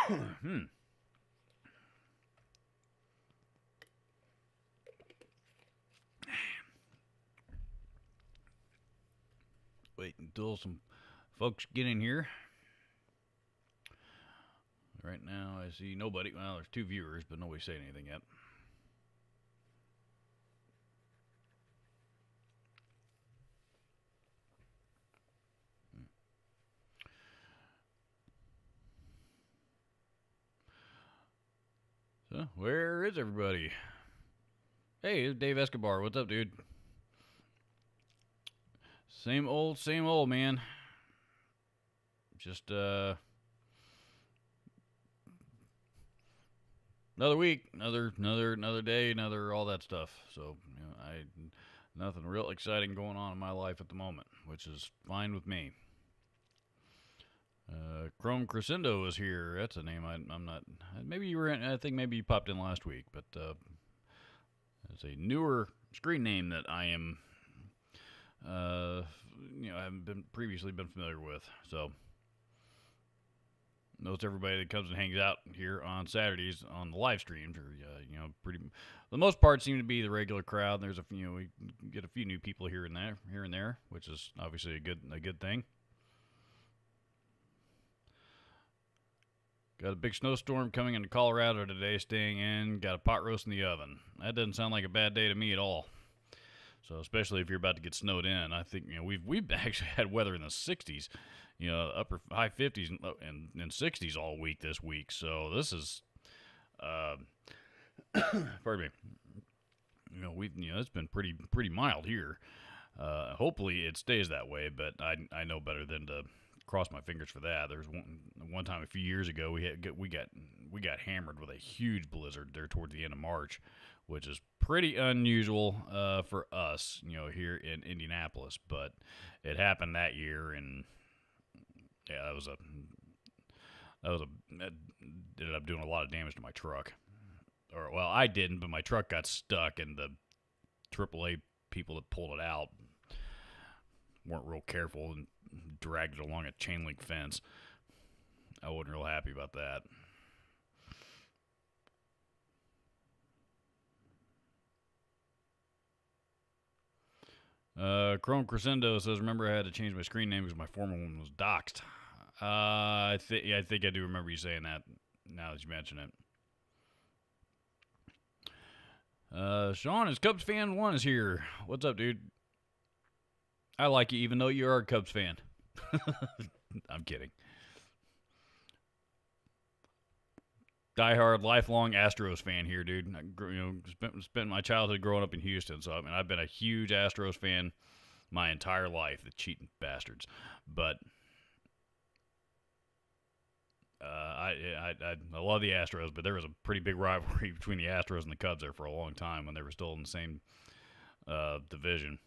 Hmm. Wait until some folks get in here. Right now, I see nobody. Well, there's two viewers, but nobody's saying anything yet. So, where is everybody? Hey, it's Dave Escobar. What's up, dude? Same old, man. Just another week, another day, another all that stuff. So, nothing real exciting going on in my life at the moment, which is fine with me. Chrome Crescendo is here. That's a name I'm not. Maybe you were in. I think maybe you popped in last week, but it's a newer screen name that I am. I haven't been previously been familiar with. So, notice everybody that comes and hangs out here on Saturdays on the live streams, or pretty. For the most part, seem to be the regular crowd. There's we get a few new people here and there, which is obviously a good thing. Got a big snowstorm coming into Colorado today, staying in. Got a pot roast in the oven. That doesn't sound like a bad day to me at all. So especially if you're about to get snowed in, I think we've actually had weather in the 60s, upper high 50s and 60s all week this week. So this is, pardon me. It's been pretty mild here. Hopefully it stays that way, but I know better than to cross my fingers for that. There's one time a few years ago we got hammered with a huge blizzard there towards the end of March, which is pretty unusual for us, here in Indianapolis. But it happened that year, and yeah, that ended up doing a lot of damage to my truck. Or well, I didn't, but my truck got stuck, and the AAA people that pulled it out weren't real careful and dragged it along a chain link fence. I wasn't real happy about that. Chrome Crescendo says, "Remember, I had to change my screen name because my former one was doxed." I think I do remember you saying that. Now that you mention it. Sean is Cubs fan 1 is here. What's up, dude? I like you, even though you are a Cubs fan. I'm kidding. Diehard, lifelong Astros fan here, dude. Spent my childhood growing up in Houston, so I've been a huge Astros fan my entire life. The cheating bastards, but I love the Astros. But there was a pretty big rivalry between the Astros and the Cubs there for a long time when they were still in the same division.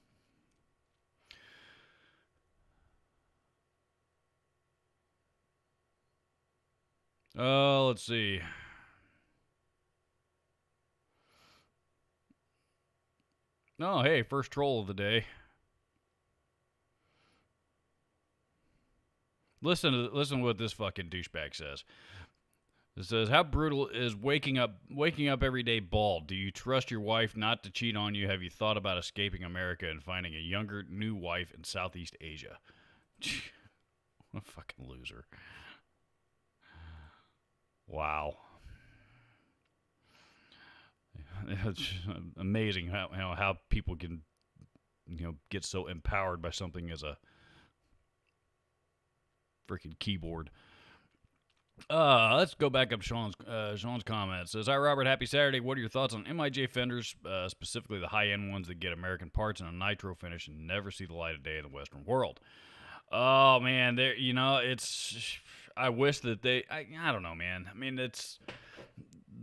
Let's see. Oh, hey, first troll of the day. Listen to what this fucking douchebag says. It says, "How brutal is waking up every day bald? Do you trust your wife not to cheat on you? Have you thought about escaping America and finding a younger new wife in Southeast Asia?" What a fucking loser. Wow. It's amazing how people can get so empowered by something as a freaking keyboard. Let's go back up Sean's comments. Says, "Hi Robert, happy Saturday. What are your thoughts on MIJ Fenders, specifically the high-end ones that get American parts and a nitro finish and never see the light of day in the Western world?" Oh man, there it's. I wish that I don't know, man. I mean, it's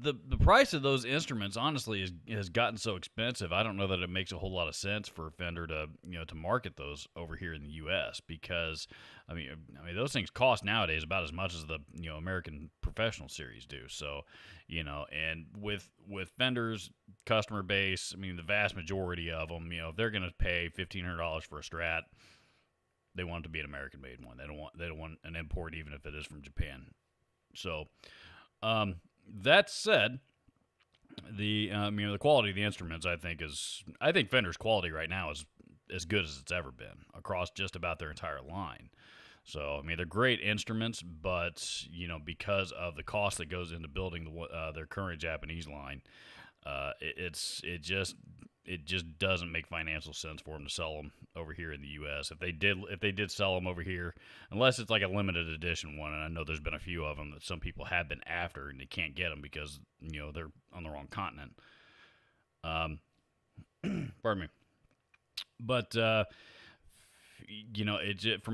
the price of those instruments honestly has gotten so expensive. I don't know that it makes a whole lot of sense for Fender to to market those over here in the U.S. because I mean those things cost nowadays about as much as the American Professional Series do. So and with Fender's customer base, I mean the vast majority of them, if they're going to pay $1,500 for a Strat, they want it to be an American made one. They don't want an import even if it is from Japan. So, that said, the quality of the instruments I think Fender's quality right now is as good as it's ever been across just about their entire line. So I mean they're great instruments, but because of the cost that goes into building their current Japanese line, it just doesn't make financial sense for them to sell them over here in the U.S. If they did sell them over here, unless it's like a limited edition one, and I know there's been a few of them that some people have been after and they can't get them because they're on the wrong continent. Um, pardon me, but from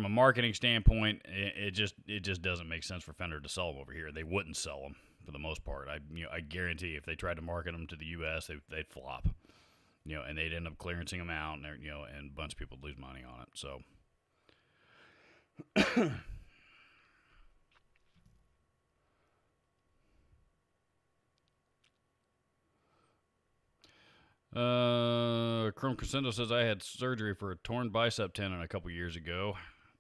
a marketing standpoint, it just doesn't make sense for Fender to sell them over here. They wouldn't sell them for the most part. I guarantee if they tried to market them to the U.S., they'd flop. And they'd end up clearancing them out, and and a bunch of people would lose money on it. So, Chrome Crescendo says I had surgery for a torn bicep tendon a couple years ago,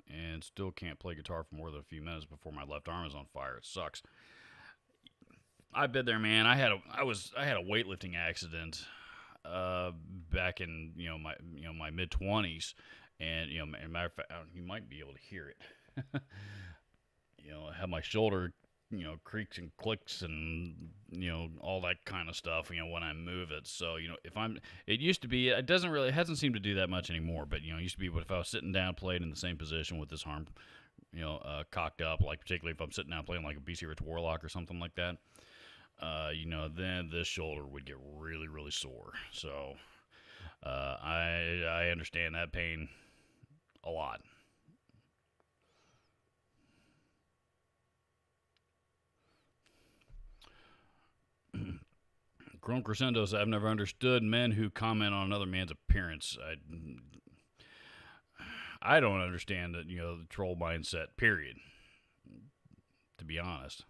and still can't play guitar for more than a few minutes before my left arm is on fire. It sucks. I've been there, man. I had a weightlifting accident back in my mid-20s, and matter of fact, you might be able to hear it. I have my shoulder creaks and clicks and all that kind of stuff when I move it. So it used to be, it hasn't seemed to do that much anymore, but it used to be, if I was sitting down playing in the same position with this arm cocked up, like particularly if I'm sitting down playing like a BC Rich Warlock or something like that, then this shoulder would get really, really sore. So I understand that pain a lot. Chrome Crescendos, I've never understood men who comment on another man's appearance. I don't understand that, the troll mindset, period, to be honest.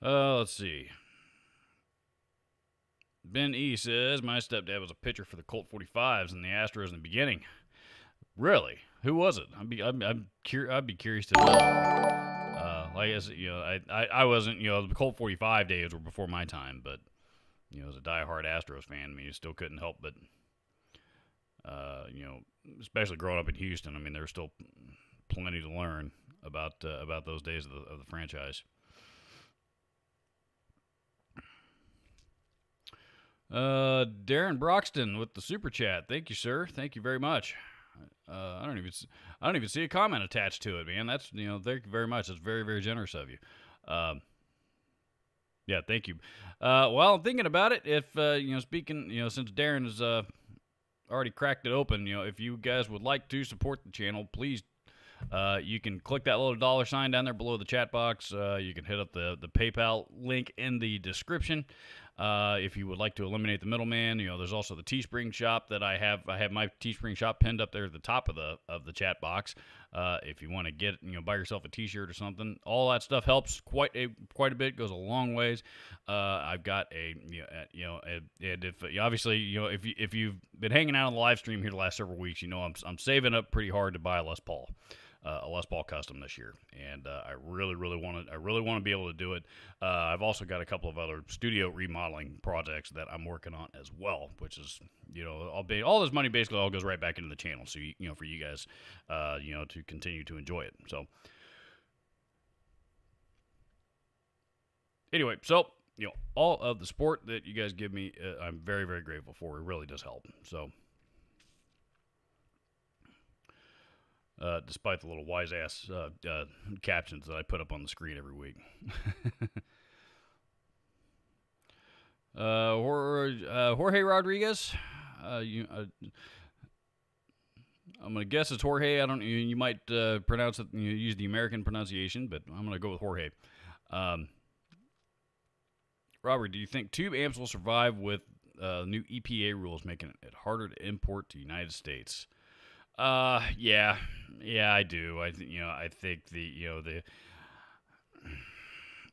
Let's see. Ben E says, my stepdad was a pitcher for the Colt 45s and the Astros in the beginning. Really? Who was it? I'd be curious to know. Like I said, I wasn't, the Colt 45 days were before my time, but, as a diehard Astros fan, I mean, you still couldn't help but, especially growing up in Houston, I mean, there's still plenty to learn about those days of the franchise. Darren Broxton with the super chat. Thank you, sir. Thank you very much. I don't even see a comment attached to it, man. That's thank you very much. That's very, very generous of you. Yeah, thank you. Well, I'm thinking about it. If speaking, since Darren has already cracked it open, if you guys would like to support the channel, please. You can click that little $sign down there below the chat box. You can hit up the PayPal link in the description. If you would like to eliminate the middleman, there's also the Teespring shop that I have. I have my Teespring shop pinned up there at the top of the chat box. If you want to get, buy yourself a T-shirt or something, all that stuff helps quite a bit. Goes a long ways. I've got and if obviously if you've been hanging out on the live stream here the last several weeks, I'm saving up pretty hard to buy a Les Paul. A Les Paul Custom this year, and I really want to be able to do it. I've also got a couple of other studio remodeling projects that I'm working on as well, which is all this money basically all goes right back into the channel, so for you guys, to continue to enjoy it. So anyway, so all of the support that you guys give me, I'm very, very grateful for. It really does help. So. Despite the little wise-ass captions that I put up on the screen every week. Jorge Rodriguez, I'm going to guess it's Jorge. I don't. You might pronounce it, use the American pronunciation, but I'm going to go with Jorge. Robert, do you think tube amps will survive with new EPA rules making it harder to import to the United States? Yeah, I do. I think the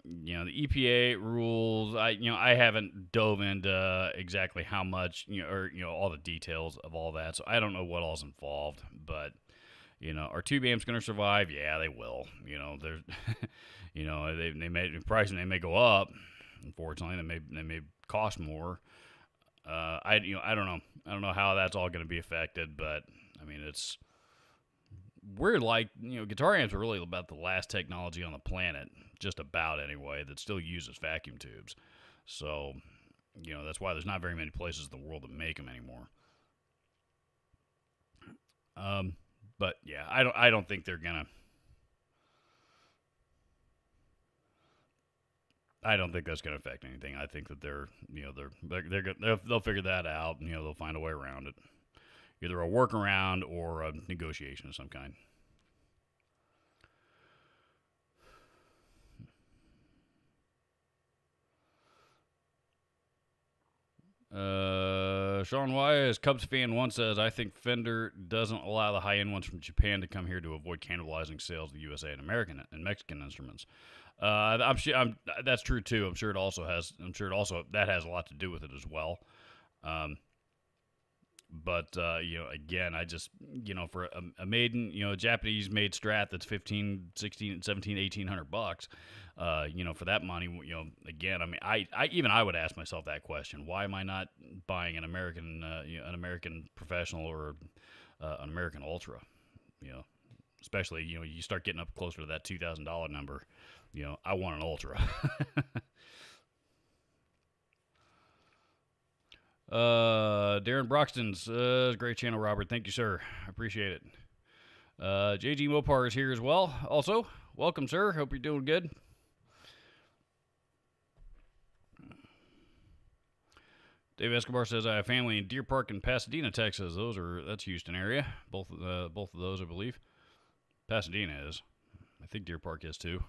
EPA rules. I haven't dove into exactly how much, or all the details of all that, so I don't know what all's involved. But Are tube amps going to survive? Yeah, they will. There's, they may pricing they may go up. Unfortunately, they may cost more. I don't know. I don't know how that's all going to be affected, but I mean, we're like, guitar amps are really about the last technology on the planet, just about anyway, that still uses vacuum tubes. So, that's why there's not very many places in the world that make them anymore. But yeah, I don't think they're gonna. I don't think that's gonna affect anything. I think that they'll figure that out. They'll find a way around it, either a workaround or a negotiation of some kind. Sean Y, as Cubs fan once says, I think Fender doesn't allow the high end ones from Japan to come here to avoid cannibalizing sales of the USA and American and Mexican instruments. That's true too. I'm sure it also that has a lot to do with it as well. But again, I just for a maiden, a Japanese made Strat that's 15, 16, 17, 1800 bucks. For that money, again, I mean, I would ask myself that question: why am I not buying an American professional or an American Ultra? Especially you start getting up closer to that $2,000 number. I want an Ultra. Darren Broxton's great channel, Robert. Thank you, sir. I appreciate it. JG Mopar is here as well. Also, welcome, sir. Hope you're doing good. Dave Escobar says I have family in Deer Park and Pasadena, Texas. That's Houston area. Both of those, I believe. Pasadena is. I think Deer Park is too.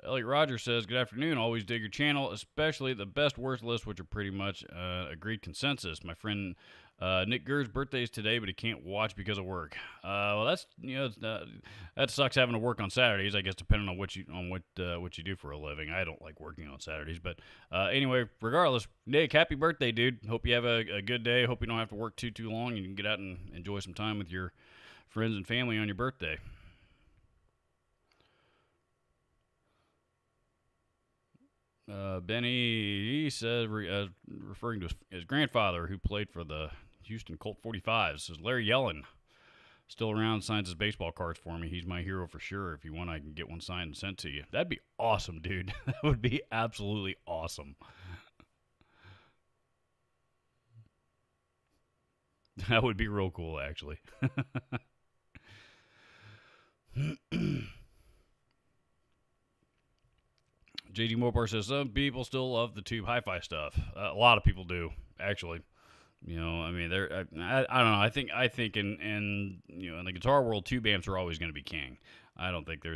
Elliot Rogers says, good afternoon. Always dig your channel, especially the best worst list, which are pretty much agreed consensus. My friend Nick Gurr's birthday is today, but he can't watch because of work. Well, that's that sucks having to work on Saturdays. I guess depending on what you do for a living. I don't like working on Saturdays, but anyway, regardless, Nick, happy birthday, dude. Hope you have a good day. Hope you don't have to work too long, and you can get out and enjoy some time with your friends and family on your birthday. Benny, he says, referring to his grandfather who played for the Houston Colt 45s, says Larry Yellen, still around, signs his baseball cards for me. He's my hero for sure. If you want, I can get one signed and sent to you. That'd be awesome, dude. That would be absolutely awesome. That would be real cool, actually. JD Mopar says some people still love the tube hi-fi stuff. A lot of people do, actually. I mean, I don't know. I think in the guitar world, tube amps are always going to be king. I don't think they're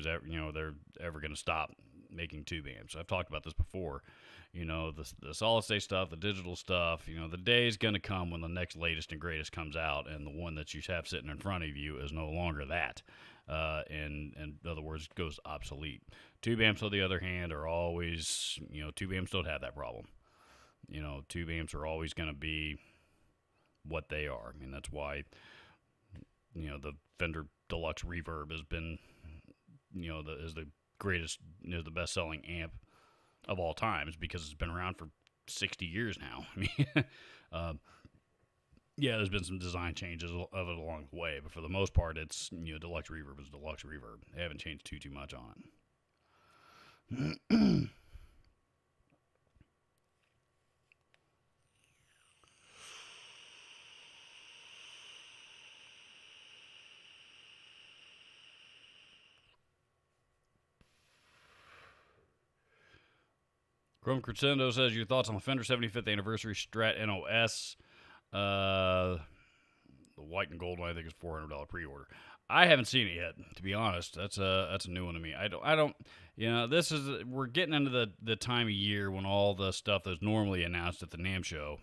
ever going to stop making tube amps. I've talked about this before. The solid state stuff, the digital stuff. The day is going to come when the next latest and greatest comes out, and the one that you have sitting in front of you is no longer that. And in other words, goes obsolete. Tube amps, on the other hand, are always, tube amps don't have that problem. Tube amps are always going to be what they are. I mean, that's why, the Fender Deluxe Reverb has been, is the greatest, the best-selling amp of all times because it's been around for 60 years now. I mean, yeah, there's been some design changes of it along the way, but for the most part, it's Deluxe Reverb is Deluxe Reverb. They haven't changed too much on it. Chrome Crescendo says your thoughts on the Fender 75th anniversary Strat NOS. The white and gold one I think is $400 pre-order. I haven't seen it yet, to be honest. That's a new one to me. I don't. We're getting into the time of year when all the stuff that's normally announced at the NAMM show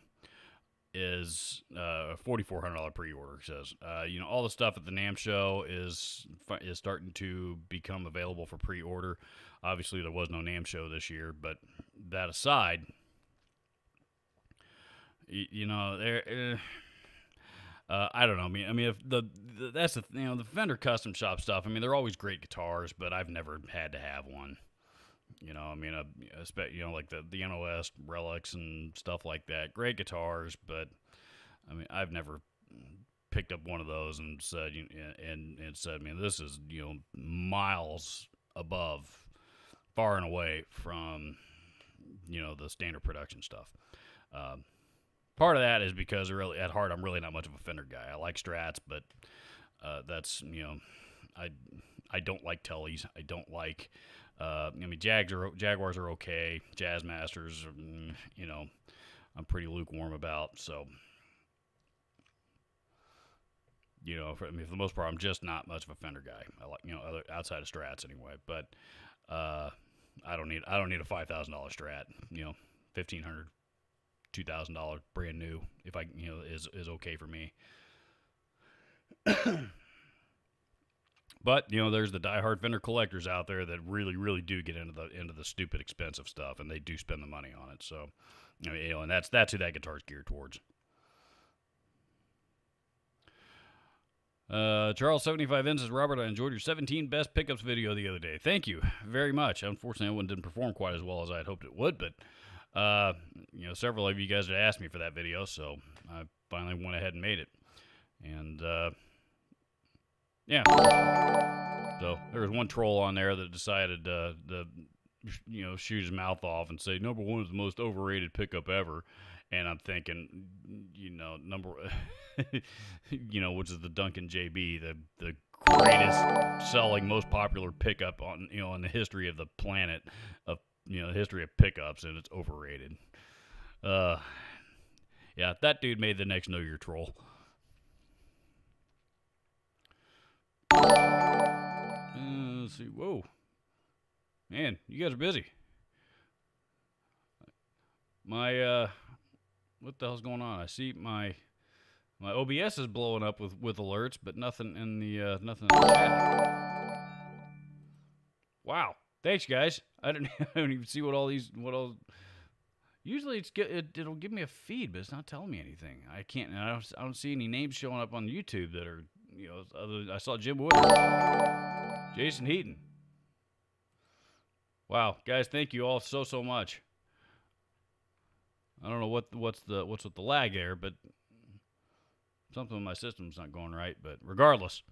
is $4,400 pre-order. Says all the stuff at the NAMM show is starting to become available for pre-order. Obviously, there was no NAMM show this year, but that aside, I don't know. I mean, if that's the the Fender custom shop stuff. I mean, they're always great guitars, but I've never had to have one. I mean, like the NOS relics and stuff like that. Great guitars, but I mean, I've never picked up one of those and said, and said, I mean, this is miles above, far and away from the standard production stuff. Um, Part of that is because really at heart I'm really not much of a Fender guy. I like Strats, but that's I I don't like Tellys. I don't like I mean Jaguars are okay. Jazz Masters, I'm pretty lukewarm about. So for the most part, I'm just not much of a Fender guy. I like other outside of Strats anyway. But I don't need a $5,000 Strat. $1,500, $2,000 brand new, if I is okay for me. But there's the diehard Fender collectors out there that really, really do get into the stupid expensive stuff, and they do spend the money on it. So, and that's who that guitar's geared towards. Charles 75 in says, Robert, I enjoyed your 17 best pickups video the other day. Thank you very much. Unfortunately, one didn't perform quite as well as I had hoped it would, but several of you guys had asked me for that video, so I finally went ahead and made it. And yeah, so there was one troll on there that decided to shoot his mouth off and say number one is the most overrated pickup ever. And I'm thinking, number, which is the Duncan JB, the greatest selling, most popular pickup on, in the history of the planet, of the history of pickups, and it's overrated. Yeah, that dude made the next Know Your Troll. Let's see. Whoa, man, you guys are busy. My what the hell's going on? I see my OBS is blowing up with alerts, but nothing in the chat. Wow, thanks guys. I don't even see what all. Usually it'll give me a feed, but it's not telling me anything. I can't. I don't see any names showing up on YouTube that are I saw Jim Wood, Jason Heaton. Wow, guys, thank you all so much. I don't know what's with the lag there, but something with my system's not going right. But regardless,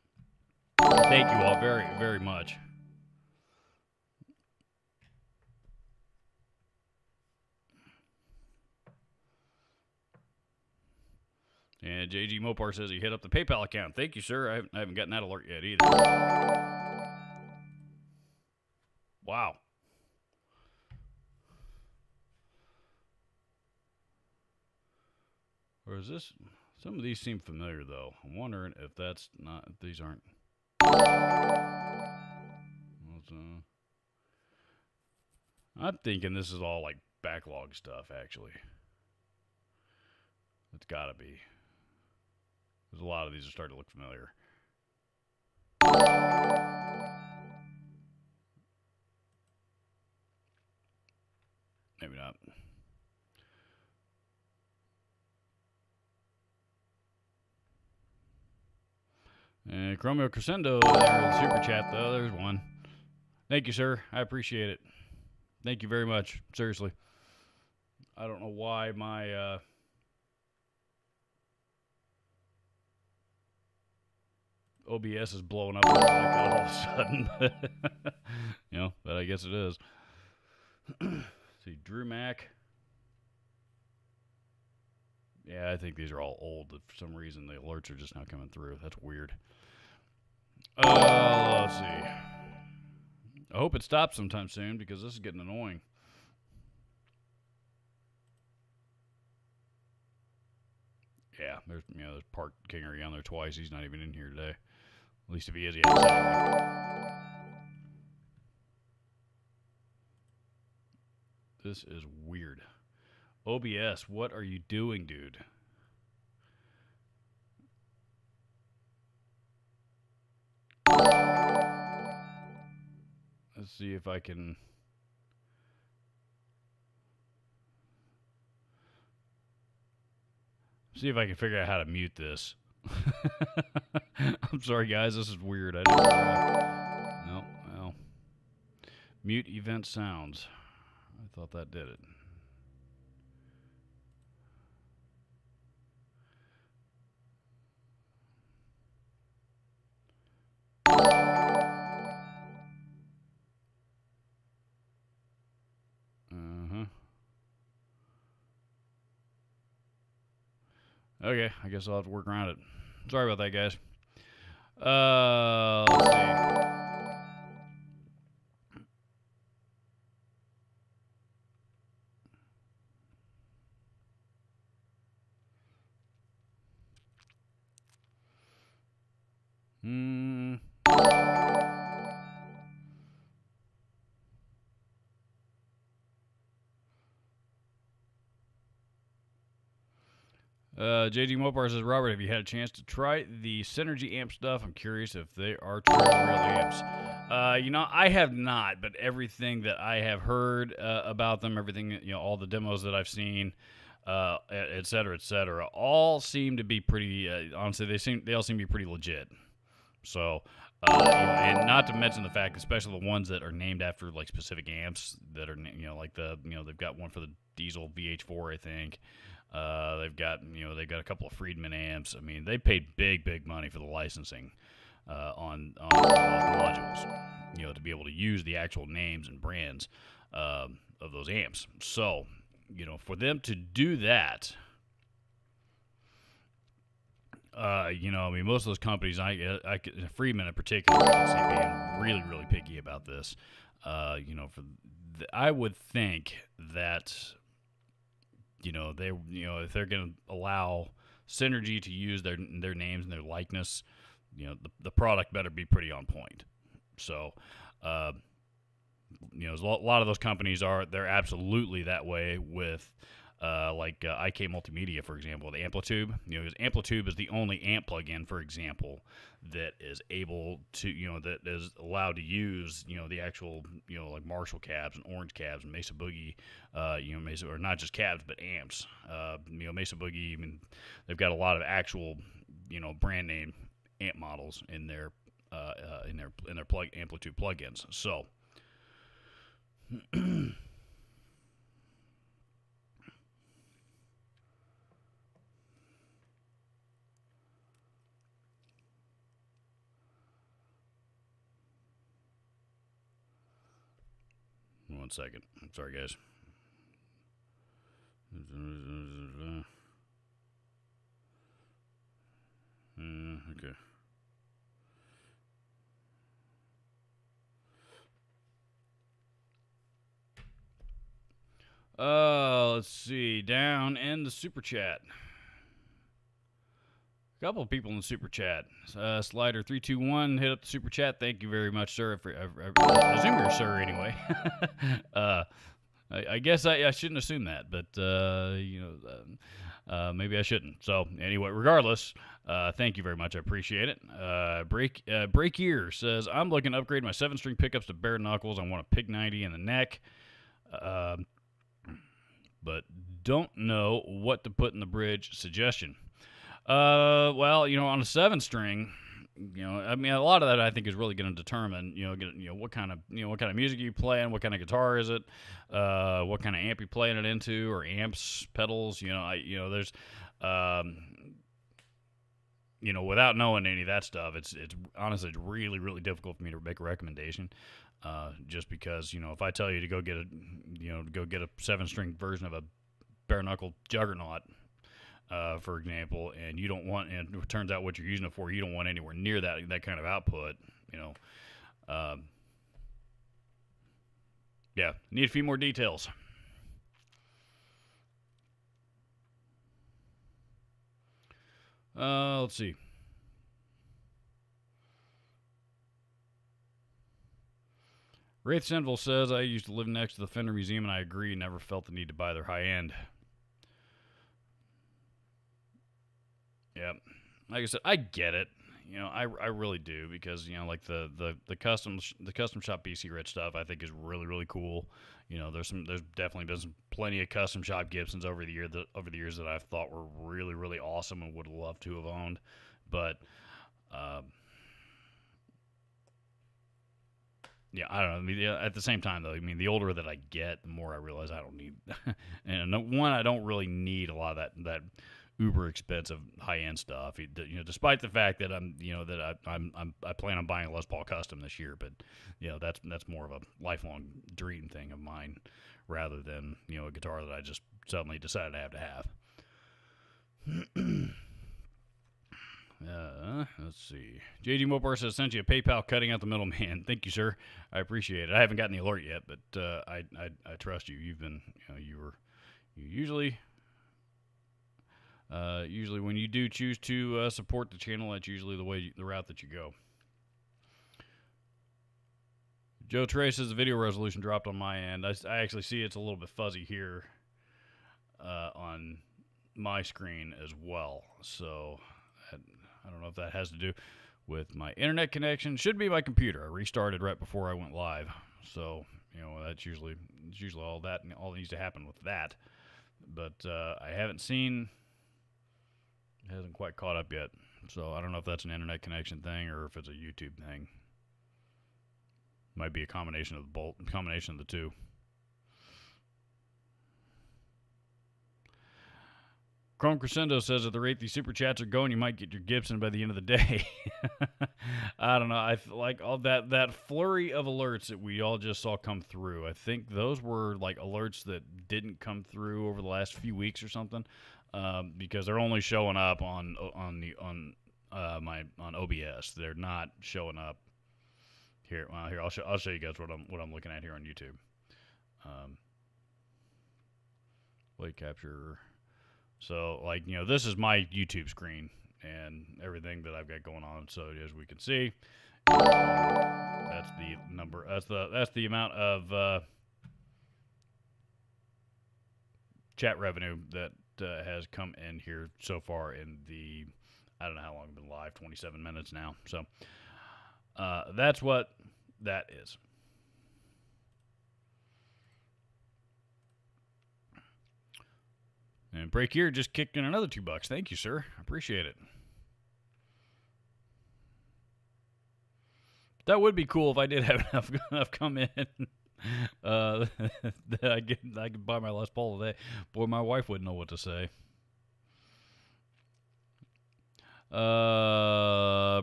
thank you all very, very much. And JG Mopar says he hit up the PayPal account. Thank you, sir. I haven't gotten that alert yet either. Wow. Or is this? Some of these seem familiar, though. I'm wondering if that's not. If these aren't. I'm thinking this is all like backlog stuff, actually. It's got to be. Because a lot of these are starting to look familiar. Maybe not. And Chromio Crescendo, there's super chat, though. There's one. Thank you, sir. I appreciate it. Thank you very much. Seriously. I don't know why my OBS is blowing up like that all of a sudden. But I guess it is. See, Drew Mack. Yeah, I think these are all old. For some reason, the alerts are just not coming through. That's weird. Let's see. I hope it stops sometime soon because this is getting annoying. Yeah, there's Park Kingery on there twice. He's not even in here today. At least if he is, he hasn't said anything. This is weird. OBS, what are you doing, dude? Let's see if I can... See if I can figure out how to mute this. I'm sorry, guys. This is weird. I didn't. No, well, mute event sounds. I thought that did it. Uh-huh. Okay, I guess I'll have to work around it. Sorry about that, guys. Let's see. Hmm. JG Mopar says, Robert, have you had a chance to try the Synergy amp stuff? I'm curious if they are truly real amps. I have not, but everything that I have heard about them, everything, all the demos that I've seen, et cetera, all seem to be pretty. Honestly, they all seem to be pretty legit. So, and not to mention the fact, especially the ones that are named after like specific amps that are, like they've got one for the diesel VH4, I think. They've got a couple of Friedman amps. I mean, they paid big money for the licensing on those modules, to be able to use the actual names and brands of those amps. So, for them to do that, I mean, most of those companies, Friedman in particular, I can see being really picky about this. I would think that if they're going to allow Synergy to use their names and their likeness, the product better be pretty on point. So, a lot of those companies they're absolutely that way with. IK Multimedia, for example, the Amplitube. Because Amplitube is the only amp plugin, for example, that is able to, that is allowed to use, the actual, like Marshall cabs and Orange cabs and Mesa Boogie, Mesa, or not just cabs but amps. Mesa Boogie, I mean, they've got a lot of actual, brand name amp models in their Amplitude plugins. So. 1 second. I'm sorry, guys. Okay. Let's see. Down in the super chat. A couple of people in the super chat. Slider321 hit up the super chat. Thank you very much, sir. I assume you're a sir anyway. I guess I shouldn't assume that, but maybe I shouldn't. So anyway, regardless, thank you very much. I appreciate it. Break Ear says, I'm looking to upgrade my 7-string pickups to bare knuckles. I want a Pig 90 in the neck, but don't know what to put in the bridge. Suggestion. Well, on a 7-string, I mean, a lot of that I think is really going to determine, what kind of music you playing, what kind of guitar is it, what kind of amp you playing it into, or amps, pedals. There's, without knowing any of that stuff, it's honestly it's really difficult for me to make a recommendation. Just because if I tell you to go get a 7-string version of a bare knuckle juggernaut. For example, and you don't want, and it turns out what you're using it for, you don't want anywhere near that kind of output, yeah, need a few more details. Let's see. Wraith Senville says, I used to live next to the Fender Museum, and I agree, never felt the need to buy their high end. Yeah, like I said, I get it. I really do, because like the custom shop BC Rich stuff I think is really cool. There's definitely been plenty of custom shop Gibsons over the years that I've thought were really awesome and would love to have owned, But yeah, I don't know. I mean, yeah, at the same time, though, I mean, the older that I get, the more I realize I don't need. And one, I don't really need a lot of that uber expensive high end stuff. Despite the fact that I plan on buying a Les Paul Custom this year, but that's more of a lifelong dream thing of mine, rather than a guitar that I just suddenly decided I have to have. Let's see. JG Mopar says, sent you a PayPal cutting out the middleman. Thank you, sir. I appreciate it. I haven't gotten the alert yet, but I trust you. You've been, you usually when you do choose to support the channel, that's usually the route that you go. Joe Trey says the video resolution dropped on my end. I actually see it's a little bit fuzzy here on my screen as well. So I don't know if that has to do with my internet connection. Should be my computer. I restarted right before I went live. So, that's usually all that needs to happen with that. But I haven't seen, it hasn't quite caught up yet. So I don't know if that's an internet connection thing or if it's a YouTube thing. Might be a combination of the two. Chrome Crescendo says at the rate these super chats are going, you might get your Gibson by the end of the day. I don't know. I like all that flurry of alerts that we all just saw come through. I think those were like alerts that didn't come through over the last few weeks or something, because they're only showing up on OBS. They're not showing up here. Well, here I'll show you guys what I'm looking at here on YouTube. Play capture. So, this is my YouTube screen and everything that I've got going on. So, as we can see, that's the number. That's the amount of chat revenue that has come in here so far in the, I don't know how long I've been live, 27 minutes now. So, that's what that is. And Break Here just kicked in another $2. Thank you, sir. I appreciate it. That would be cool if I did have enough come in that I could buy my Les Paul today. Boy, my wife wouldn't know what to say.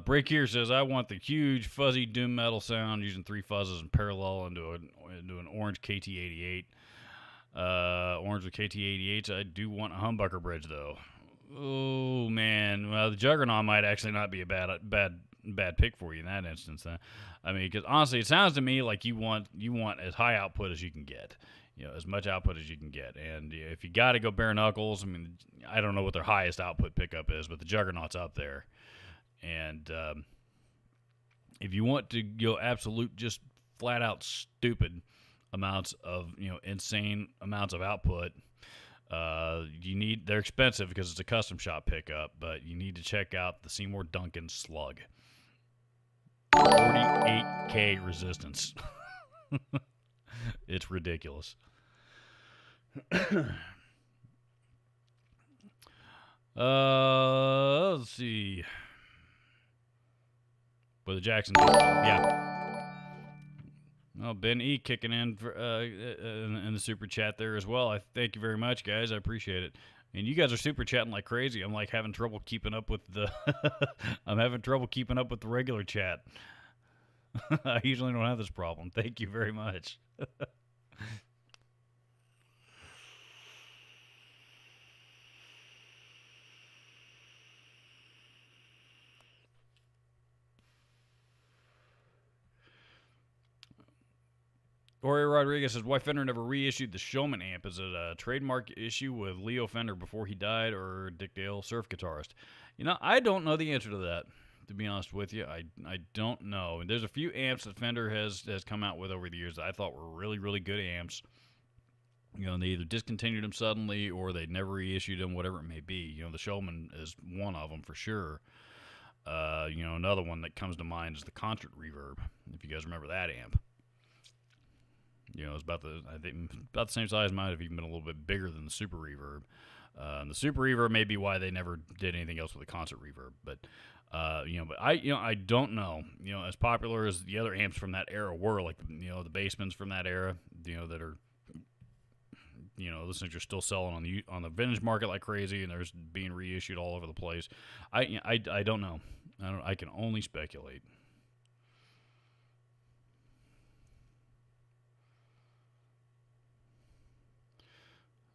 Break Here says, I want the huge fuzzy doom metal sound using 3 fuzzes in parallel into an orange KT88. Orange with KT88s. I do want a humbucker bridge though. Oh man, well the Juggernaut might actually not be a bad pick for you in that instance. Then, I mean, because honestly, it sounds to me like you want as high output as you can get. As much output as you can get. And if you got to go bare knuckles, I mean, I don't know what their highest output pickup is, but the Juggernaut's up there. And if you want to go absolute, just flat out stupid amounts of insane amounts of output, they're expensive because it's a custom shop pickup, but you need to check out the Seymour Duncan Slug. 48K resistance. It's ridiculous. Let's see. But the Jackson, yeah. Well, Ben E kicking in in the super chat there as well. I thank you very much, guys. I appreciate it. And you guys are super chatting like crazy. I'm like having trouble keeping up with the. I'm having trouble keeping up with the regular chat. I usually don't have this problem. Thank you very much. Ori Rodriguez says, why Fender never reissued the Showman amp? Is it a trademark issue with Leo Fender before he died or Dick Dale, surf guitarist? I don't know the answer to that, to be honest with you. I don't know. There's a few amps that Fender has come out with over the years that I thought were really, really good amps. They either discontinued them suddenly or they never reissued them, whatever it may be. The Showman is one of them for sure. Another one that comes to mind is the Concert Reverb, if you guys remember that amp. It's about the same size. Might have even been a little bit bigger than the Super Reverb. The super reverb may be why they never did anything else with the concert reverb, but I don't know. As popular as the other amps from that era were, like the Bassmans from that era, that are those things are still selling on the vintage market like crazy, and there's being reissued all over the place. I don't know. I can only speculate.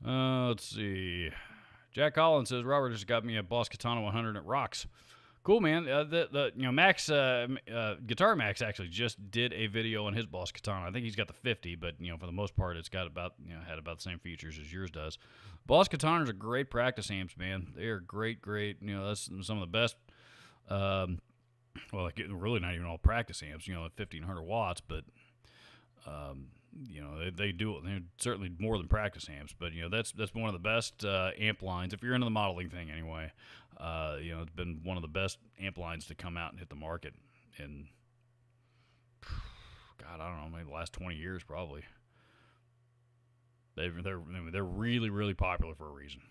Let's see. Jack Collins says Robert just got me a Boss Katana 100. It rocks. Cool, man. Max Guitar Max actually just did a video on his Boss Katana. I think he's got the 50, but for the most part, it's got about had about the same features as yours does. Boss Katanas are great practice amps, man. They are great. That's some of the best. Really not even all practice amps. At 1500 watts, but they do it. They're certainly more than practice amps, but that's one of the best amp lines if you're into the modeling thing anyway. It's been one of the best amp lines to come out and hit the market in God, I don't know, maybe the last 20 years probably. They're really, really popular for a reason.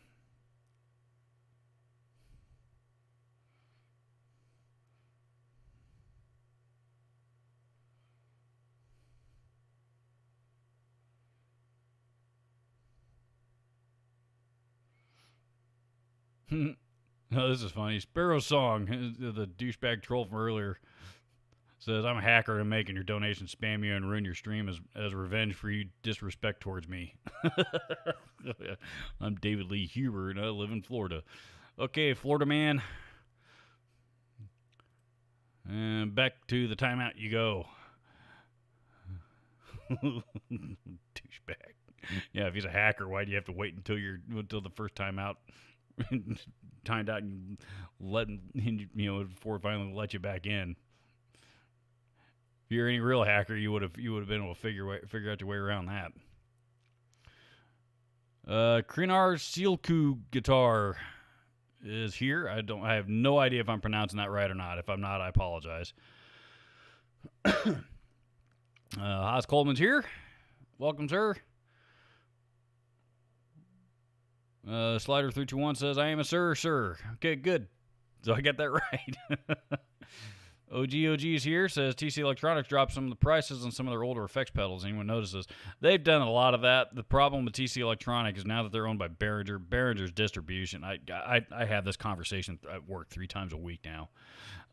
No, this is funny. Sparrow Song, the douchebag troll from earlier, says, I'm a hacker and making your donation spam you and ruin your stream as revenge for you disrespect towards me. I'm David Lee Huber, and I live in Florida. Okay, Florida man. And back to the timeout you go. Douchebag. Yeah, if he's a hacker, why do you have to wait until the first timeout timed out and let before finally let you back in? If you're any real hacker, you would have been able to figure out your way around that. Krinar Silku guitar is here. I have no idea if I'm pronouncing that right or not. If I'm not, I apologize. Haas Coleman's here. Welcome, sir. Slider 321 says, I am a sir. Okay, good. So I got that right. OG's here, says TC Electronics dropped some of the prices on some of their older effects pedals. Anyone notices? They've done a lot of that. The problem with TC Electronics is now that they're owned by Behringer's distribution. I have this conversation at work 3 times a week now.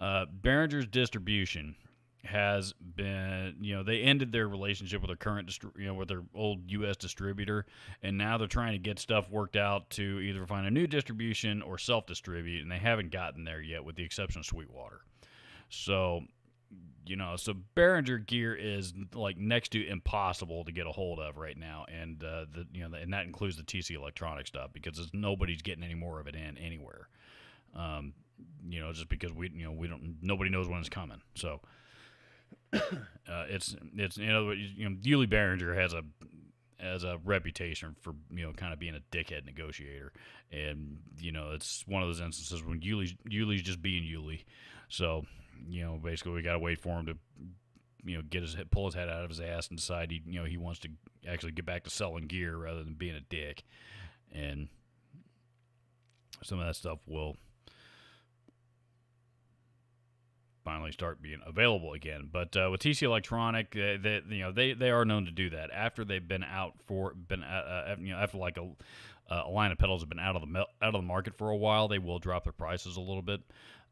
Behringer's distribution has been, they ended their relationship with their current, with their old U.S. distributor, and now they're trying to get stuff worked out to either find a new distribution or self-distribute, and they haven't gotten there yet, with the exception of Sweetwater. So, so Behringer gear is like next to impossible to get a hold of right now, and and that includes the TC Electronic stuff because nobody's getting any more of it in anywhere. Just because nobody knows when it's coming. So. It's Yuli Behringer has a reputation for kind of being a dickhead negotiator, and it's one of those instances when Yuli's just being Yuli. So basically we got to wait for him to pull his head out of his ass and decide he wants to actually get back to selling gear rather than being a dick, and some of that stuff will finally start being available again. But with TC Electronic, they are known to do that after they've been out after like a line of pedals have been out of the market for a while. They will drop their prices a little bit.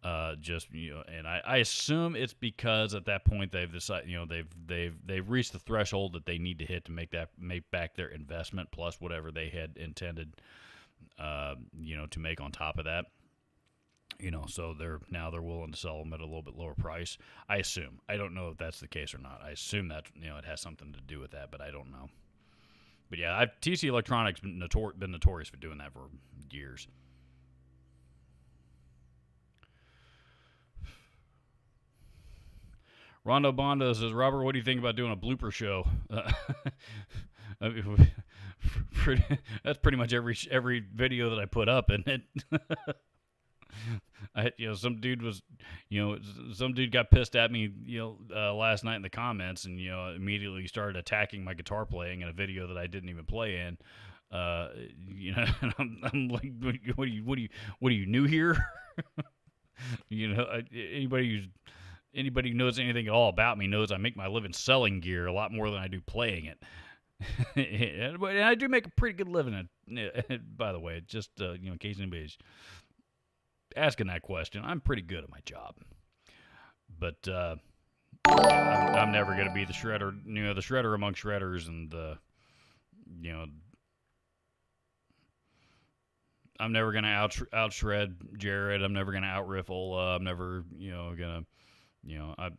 And I assume it's because at that point they've decided they've reached the threshold that they need to hit to make back their investment plus whatever they had intended to make on top of that. So they're willing to sell them at a little bit lower price. I assume. I don't know if that's the case or not. I assume that it has something to do with that, but I don't know. But yeah, TC Electronics been notorious for doing that for years. Rondo Bondo says, Robert, what do you think about doing a blooper show? That's pretty much every video that I put up, isn't it? Some dude got pissed at me, last night in the comments, and immediately started attacking my guitar playing in a video that I didn't even play in. You know, and I'm like, what are you new here? You know, anybody who knows anything at all about me knows I make my living selling gear a lot more than I do playing it. And I do make a pretty good living at it, by the way, just in case anybody's asking that question. I'm pretty good at my job, but I'm never going to be the shredder, the shredder among shredders, and you know, I'm never going to out shred Jared. I'm never going to out riff Ola. I'm never, gonna,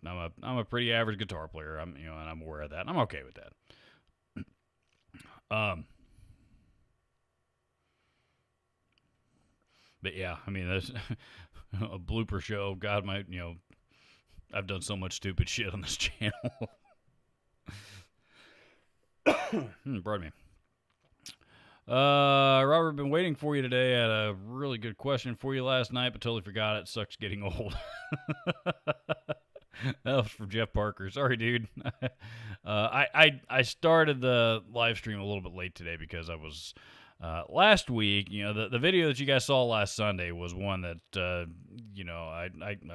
I'm a pretty average guitar player. And I'm aware of that. And I'm okay with that. But yeah, I mean, that's a blooper show. God, I've done so much stupid shit on this channel. Pardon me. Robert, been waiting for you today. I had a really good question for you last night, but totally forgot it. Sucks getting old. That was from Jeff Parker. Sorry, dude. I started the live stream a little bit late today because I was last week. The video that you guys saw last Sunday was one that I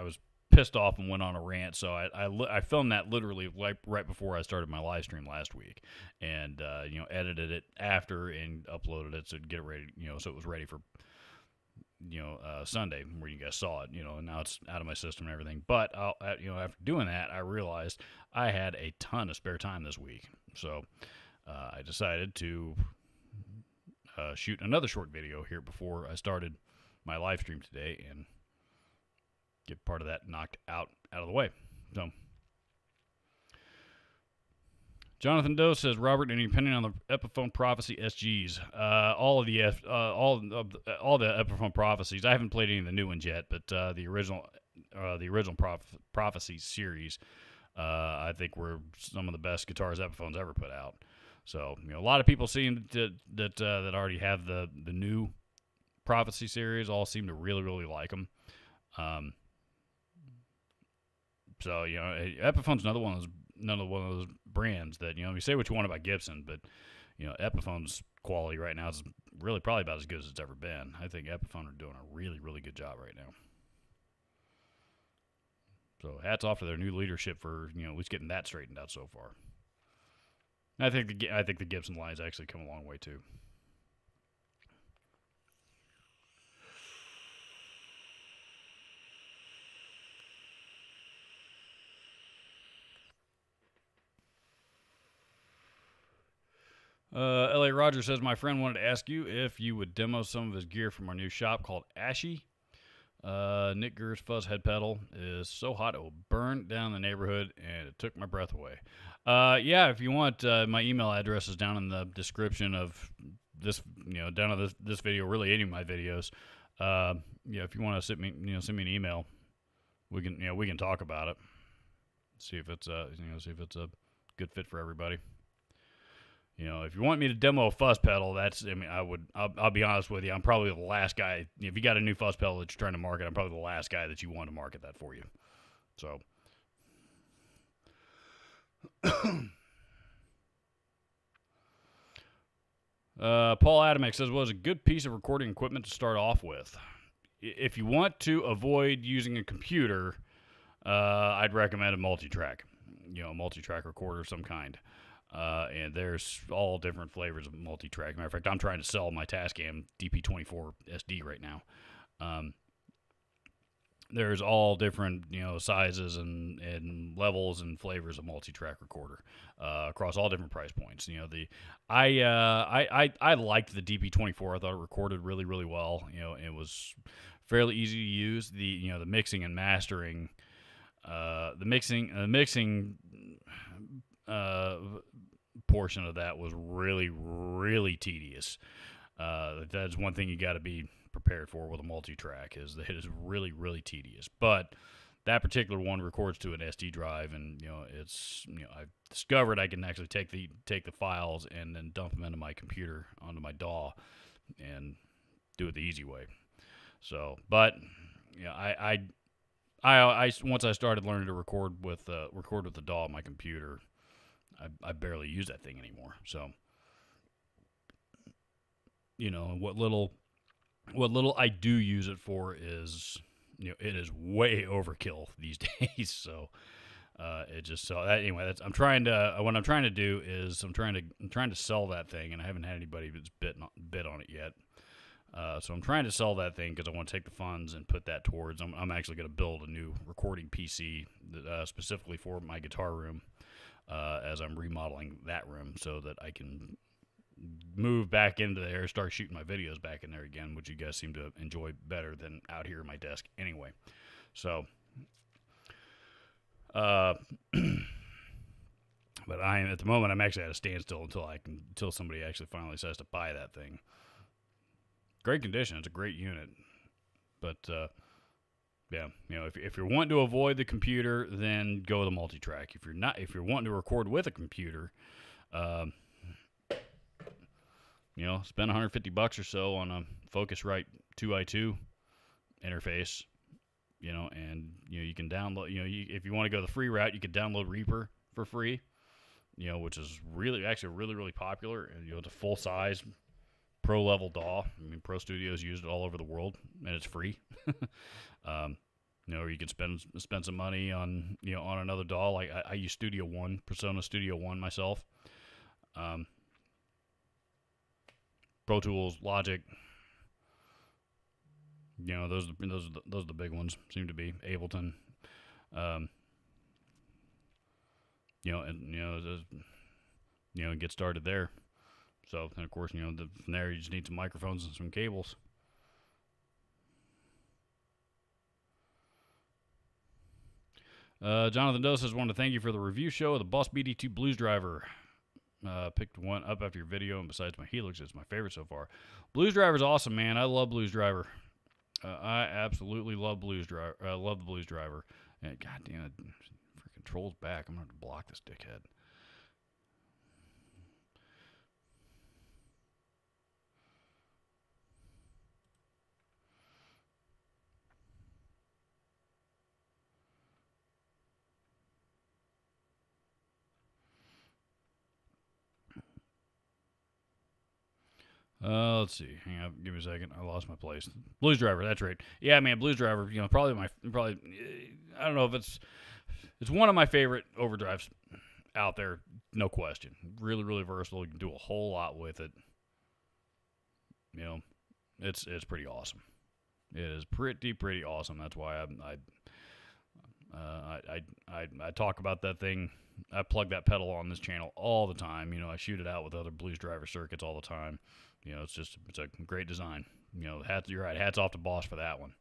was pissed off and went on a rant. So I filmed that literally right before I started my live stream last week, and edited it after and uploaded it so to get it ready. So it was ready for Sunday where you guys saw it. And now it's out of my system and everything. But after doing that, I realized I had a ton of spare time this week, so I decided to shoot another short video here before I started my live stream today and get part of that knocked out of the way. So, Jonathan Doe says, Robert, any opinion on the Epiphone Prophecy SGs? All the Epiphone Prophecies. I haven't played any of the new ones yet, but the original Prophecy series, I think were some of the best guitars Epiphone's ever put out. So, a lot of people seem that already have the new Prophecy series all seem to really, really like them. So, Epiphone's another one of those brands that, you say what you want about Gibson, but, Epiphone's quality right now is really probably about as good as it's ever been. I think Epiphone are doing a really, really good job right now. So, hats off to their new leadership for, at least getting that straightened out so far. I think the Gibson line's actually come a long way, too. L.A. Roger says, my friend wanted to ask you if you would demo some of his gear from our new shop called Ashy. Nick Gur's fuzz head pedal is so hot it will burn down the neighborhood, and it took my breath away. Yeah, if you want, my email address is down in the description of this, down on this video, really any of my videos. If you want to send me an email, we can talk about it. See if it's a good fit for everybody. If you want me to demo a fuzz pedal, I'll be honest with you. I'm probably the last guy. If you got a new fuzz pedal that you're trying to market, I'm probably the last guy that you want to market that for you. So, Paul Adamek says, well, it's a good piece of recording equipment to start off with. If you want to avoid using a computer, I'd recommend a multi-track. A multi-track recorder of some kind. And there's all different flavors of multi-track. Matter of fact, I'm trying to sell my Tascam DP24 SD right now. There's all different, sizes and levels and flavors of multi-track recorder across all different price points. I liked the DP24. I thought it recorded really, really well. It was fairly easy to use. The mixing and mastering, the mixing portion of that was really, really tedious. That's one thing you got to be prepared for with a multi-track, is that it is really, really tedious. But that particular one records to an SD drive, and I've discovered I can actually take the files and then dump them into my computer onto my DAW and do it the easy way. So, but I once I started learning to record with the DAW on my computer, I barely use that thing anymore. So, you know, and what little I do use it for is, you know, it is way overkill these days. So it just so that anyway. That's I'm trying to what I'm trying to do is I'm trying to sell that thing, and I haven't had anybody that's bid on it yet. So I'm trying to sell that thing because I want to take the funds and put that towards. I'm actually going to build a new recording PC that, specifically for my guitar room, as I'm remodeling that room so that I can move back into there, start shooting my videos back in there again, which you guys seem to enjoy better than out here at my desk anyway. So, uh, but at the moment I'm actually at a standstill until somebody actually finally says to buy that thing. Great condition. It's a great unit, but yeah, you know, if you're wanting to avoid the computer, then go with a multi-track. If you're wanting to record with a computer, you know, spend $150 or so on a Focusrite 2i2 interface, you know, and you know you can download. You know, if you want to go the free route, you can download Reaper for free. You know, which is really popular, and you know, it's a full size pro level DAW. I mean, pro studios use it all over the world, and it's free. You know, or you can spend some money on, you know, on another DAW. Like I use Persona Studio One myself. Pro Tools, Logic. You know, those are the big ones. Seem to be Ableton. You know, and you know, get started there. So, and of course, you know, from there you just need some microphones and some cables. Jonathan Doe says, "Want to thank you for the review show of the Boss BD2 Blues Driver. Picked one up after your video, and besides my Helix, it's my favorite so far. Blues Driver's awesome, man. I love Blues Driver. I absolutely love Blues Driver. I love the Blues Driver. And God damn it, freaking trolls back. I'm gonna have to block this dickhead." Let's see. Hang on, give me a second. I lost my place. Blues Driver. That's right. Yeah, man. Blues Driver. You know, probably. I don't know if it's one of my favorite overdrives out there. No question. Really versatile. You can do a whole lot with it. You know, it's pretty awesome. It is pretty awesome. That's why I talk about that thing. I plug that pedal on this channel all the time. You know, I shoot it out with other Blues Driver circuits all the time. You know, it's a great design. You know, you're right. Hats off to Boss for that one.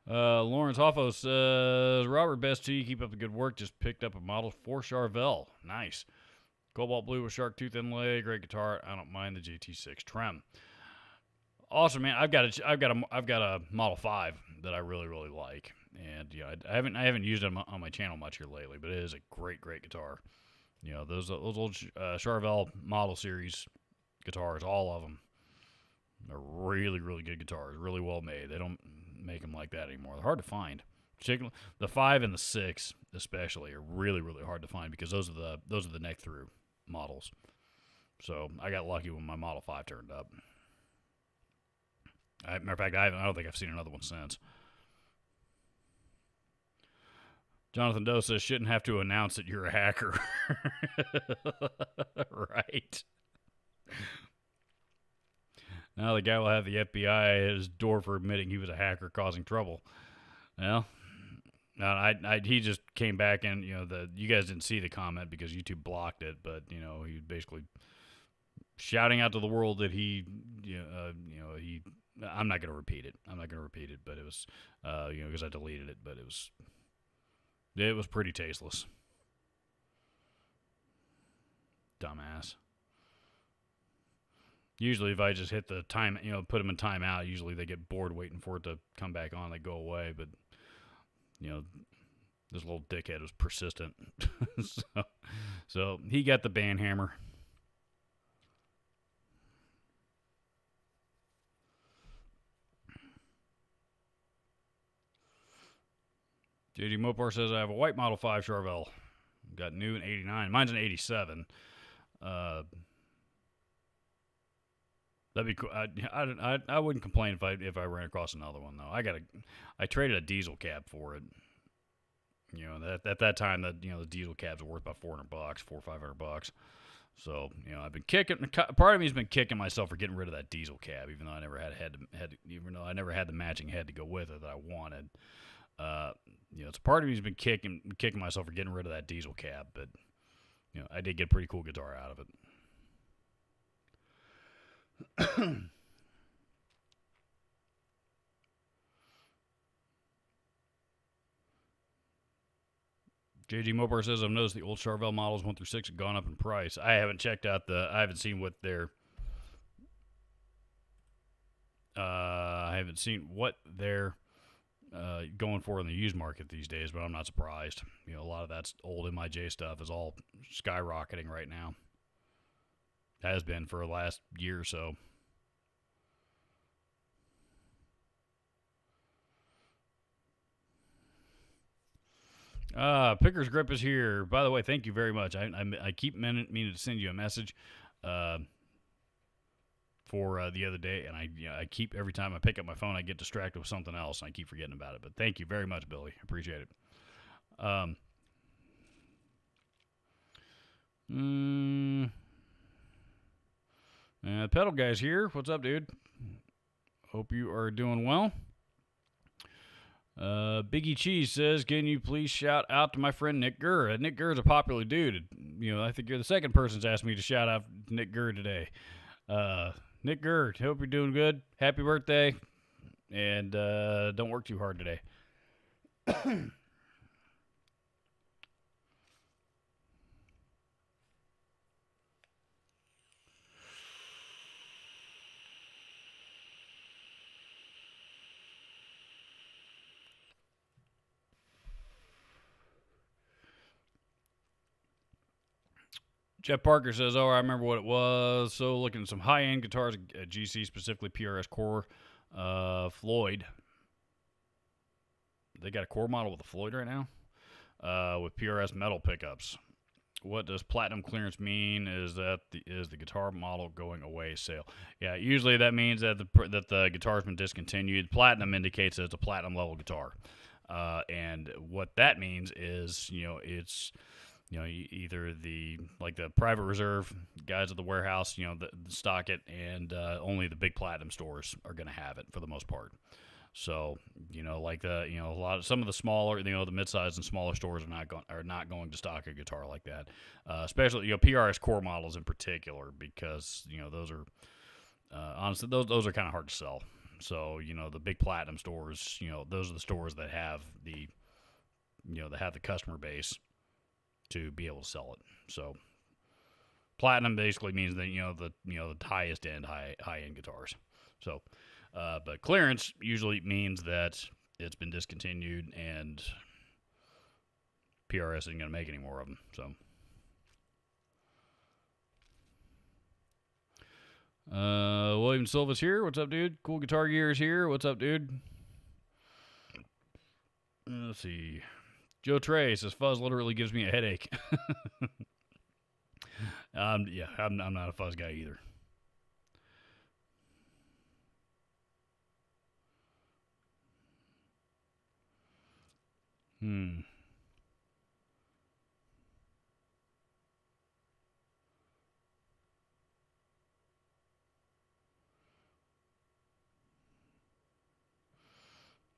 Lawrence Hoffo says, "Robert, best to you. Keep up the good work. Just picked up a Model 4 Charvel. Nice. Cobalt blue with shark tooth inlay. Great guitar. I don't mind the GT6 trem. Awesome, man. I've got a Model 5 that I really like, and you know, I haven't used it on my channel much here lately, but it is a great guitar. You know, those old Charvel Model Series guitars, all of them, are really good guitars. Really well made. They don't make them like that anymore. They're hard to find. Particularly the 5 and the 6, especially, are really hard to find because those are the neck through models. So I got lucky when my Model 5 turned up. Matter of fact, I don't think I've seen another one since. Jonathan Doe says, "Shouldn't have to announce that you're a hacker." Right. Now the guy will have the FBI at his door for admitting he was a hacker causing trouble. Well, he just came back and, you know, you guys didn't see the comment because YouTube blocked it, but, you know, he basically shouting out to the world that I'm not going to repeat it. But it was, you know, because I deleted it, but it was pretty tasteless. Dumbass. Usually if I just hit the time, you know, put them in timeout, usually they get bored waiting for it to come back on. They go away, but, you know, this little dickhead was persistent. so he got the ban hammer. JD Mopar says I have a white Model 5 Charvel. Got new in '89. Mine's an '87. That'd be cool. I wouldn't complain if I ran across another one though. I traded a diesel cab for it. You know, at that time, the diesel cabs were worth about $400, $400 or $500. So I've been kicking. Part of me's been kicking myself for getting rid of that diesel cab, even though I never even though I never had the matching head to go with it that I wanted. It's part of me's been kicking myself for getting rid of that diesel cab, but I did get a pretty cool guitar out of it. JG Mopar says I've noticed the old Charvel models 1 through 6 have gone up in price. I haven't checked out I haven't seen what they're. I haven't seen what they're going for in the used market these days, but I'm not surprised. A lot of that's old MIJ stuff is all skyrocketing right now. Has been for the last year or so. Picker's Grip is here. By the way, thank you very much. I keep meaning to send you a message for the other day, and I keep, every time I pick up my phone, I get distracted with something else, and I keep forgetting about it. But thank you very much, Billy. Appreciate it. The pedal guy's here. What's up, dude? Hope you are doing well. Biggie Cheese says, can you please shout out to my friend Nick Gurr? Nick Gurr is a popular dude. I think you're the second person that's asked me to shout out Nick Gurr today. Nick Gurr, hope you're doing good. Happy birthday. And don't work too hard today. Jeff Parker says, I remember what it was. So looking at some high-end guitars at GC, specifically PRS Core, Floyd. They got a Core model with a Floyd right now with PRS metal pickups. What does platinum clearance mean? Is the guitar model going away sale? Yeah, usually that means that the guitar's been discontinued. Platinum indicates that it's a platinum level guitar. And what that means is, it's... either the private reserve guys at the warehouse, the stock it, and only the big platinum stores are going to have it for the most part. So, some of the smaller, the mid-sized and smaller stores are not going to stock a guitar like that. Especially, PRS Core models in particular, because, those are, honestly, those are kind of hard to sell. So, the big platinum stores, those are the stores that have the customer base to be able to sell it. So platinum basically means that the highest end high end guitars. So but clearance usually means that it's been discontinued and PRS isn't going to make any more of them. So William Silva's here. What's up, dude? Cool Guitar Gear is here. What's up, dude? Let's see. Joe Trey says, fuzz literally gives me a headache. Yeah, I'm not a fuzz guy either.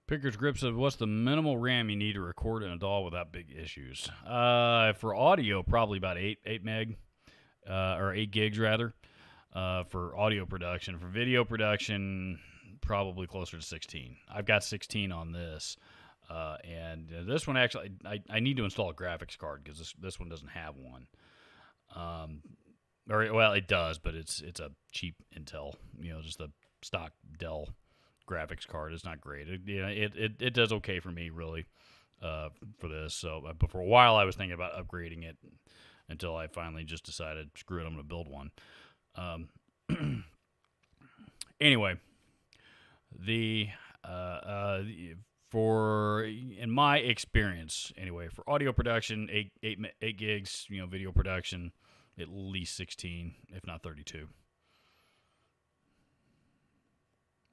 Picker's Grip says, what's the minimal RAM you need to record in a DAW without big issues? For audio, probably about 8 meg, or 8 gigs rather, for audio production. For video production, probably closer to 16. I've got 16 on this, and this one actually, I need to install a graphics card because this one doesn't have one. Well, it does, but it's a cheap Intel, just a stock Dell graphics card. It's not great. It does okay for me, really, for this. So, but for a while I was thinking about upgrading it until I finally just decided, screw it, I'm going to build one. Anyway, in my experience anyway, for audio production, 8 gigs, video production, at least 16, if not 32.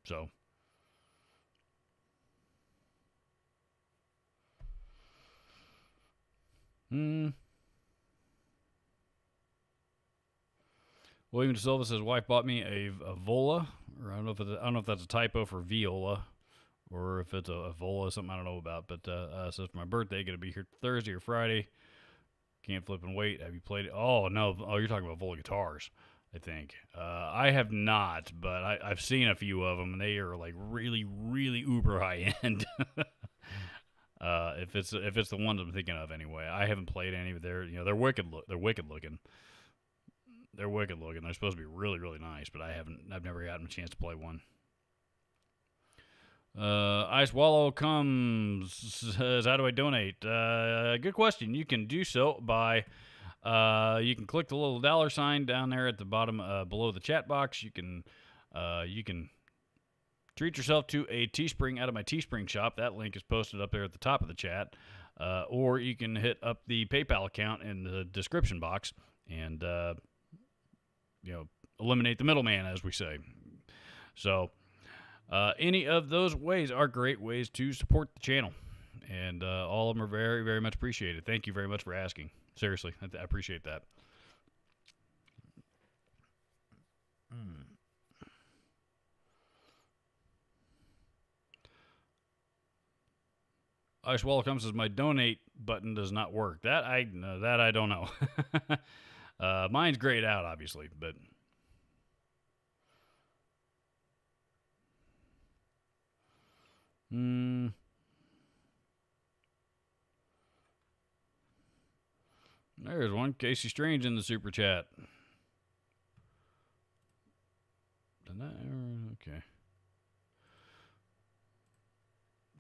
So, William De Silva says, wife bought me a Vola, or I don't know if that's a typo for Viola, or if it's a Vola, something I don't know about. But says for my birthday, gonna be here Thursday or Friday. Can't flip and wait. Have you played it? Oh no! Oh, you're talking about Vola guitars, I think. I have not, but I've seen a few of them, and they are like really, really uber high end. If it's the ones I'm thinking of anyway, I haven't played any, but they're wicked. They're wicked looking. They're wicked looking. They're supposed to be really, really nice, but I've never gotten a chance to play one. Ice Wallow comes, says, how do I donate? Good question. You can do so by, you can click the little $sign down there at the bottom, below the chat box. You can treat yourself to a Teespring out of my Teespring shop. That link is posted up there at the top of the chat. Or you can hit up the PayPal account in the description box and, eliminate the middleman, as we say. So, any of those ways are great ways to support the channel. And all of them are very, very much appreciated. Thank you very much for asking. Seriously, I appreciate that. Ice Wall comes says, my donate button does not work. That I don't know. Mine's grayed out, obviously, but... There's one. Casey Strange in the super chat. Okay.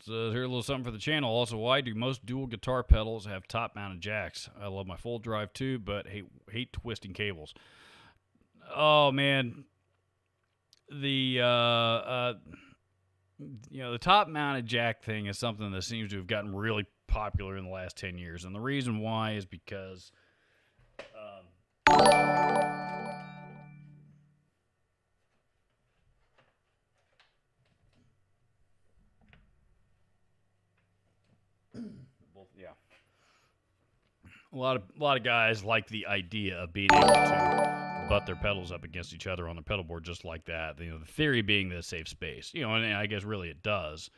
So here's a little something for the channel. Also, why do most dual guitar pedals have top-mounted jacks? I love my full drive too, but hate twisting cables. Oh man, the the top-mounted jack thing is something that seems to have gotten really popular in the last 10 years, and the reason why is because a lot of guys like the idea of being able to butt their pedals up against each other on the pedal board just like that. The theory being that it saves space. And I guess really it does.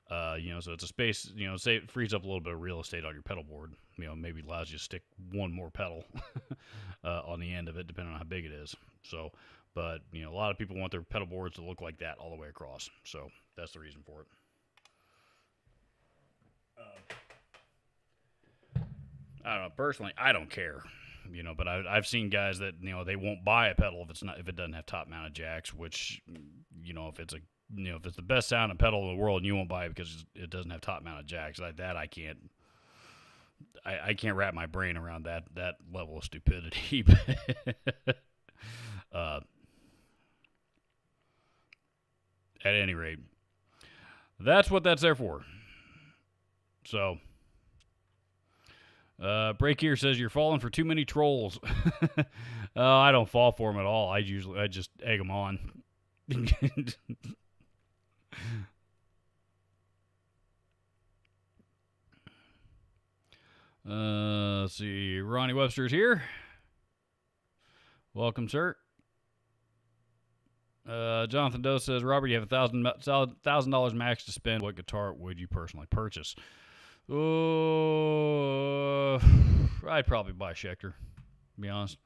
So it's a space, it frees up a little bit of real estate on your pedal board. Maybe allows you to stick one more pedal on the end of it, depending on how big it is. So, but, a lot of people want their pedal boards to look like that all the way across. So that's the reason for it. I don't know. Personally, I don't care, but I've seen guys that, they won't buy a pedal if it doesn't have top mounted jacks, which, if it's if it's the best sounding pedal in the world and you won't buy it because it doesn't have top mounted jacks, I can't wrap my brain around that level of stupidity. At any rate, that's what that's there for. So, Break Here says you're falling for too many trolls. I don't fall for them at all. I just egg them on. Let's see. Ronnie Webster's here. Welcome, sir. Jonathan Doe says, Robert, you have $1,000 max to spend. What guitar would you personally purchase? Oh, I'd probably buy a Schecter, to be honest.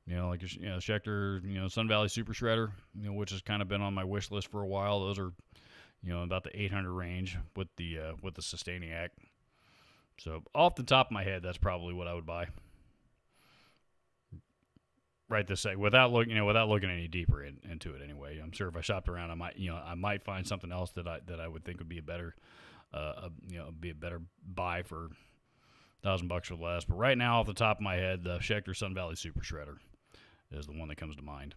Like a Schecter, Sun Valley Super Shredder, which has kind of been on my wish list for a while. Those are, about the 800 range with the sustaining act. So off the top of my head, that's probably what I would buy. Right this second, without looking any deeper into it. Anyway, I'm sure if I shopped around, I might find something else that I would think would be a better. Be a better buy for $1,000 or less. But right now, off the top of my head, the Schecter Sun Valley Super Shredder is the one that comes to mind.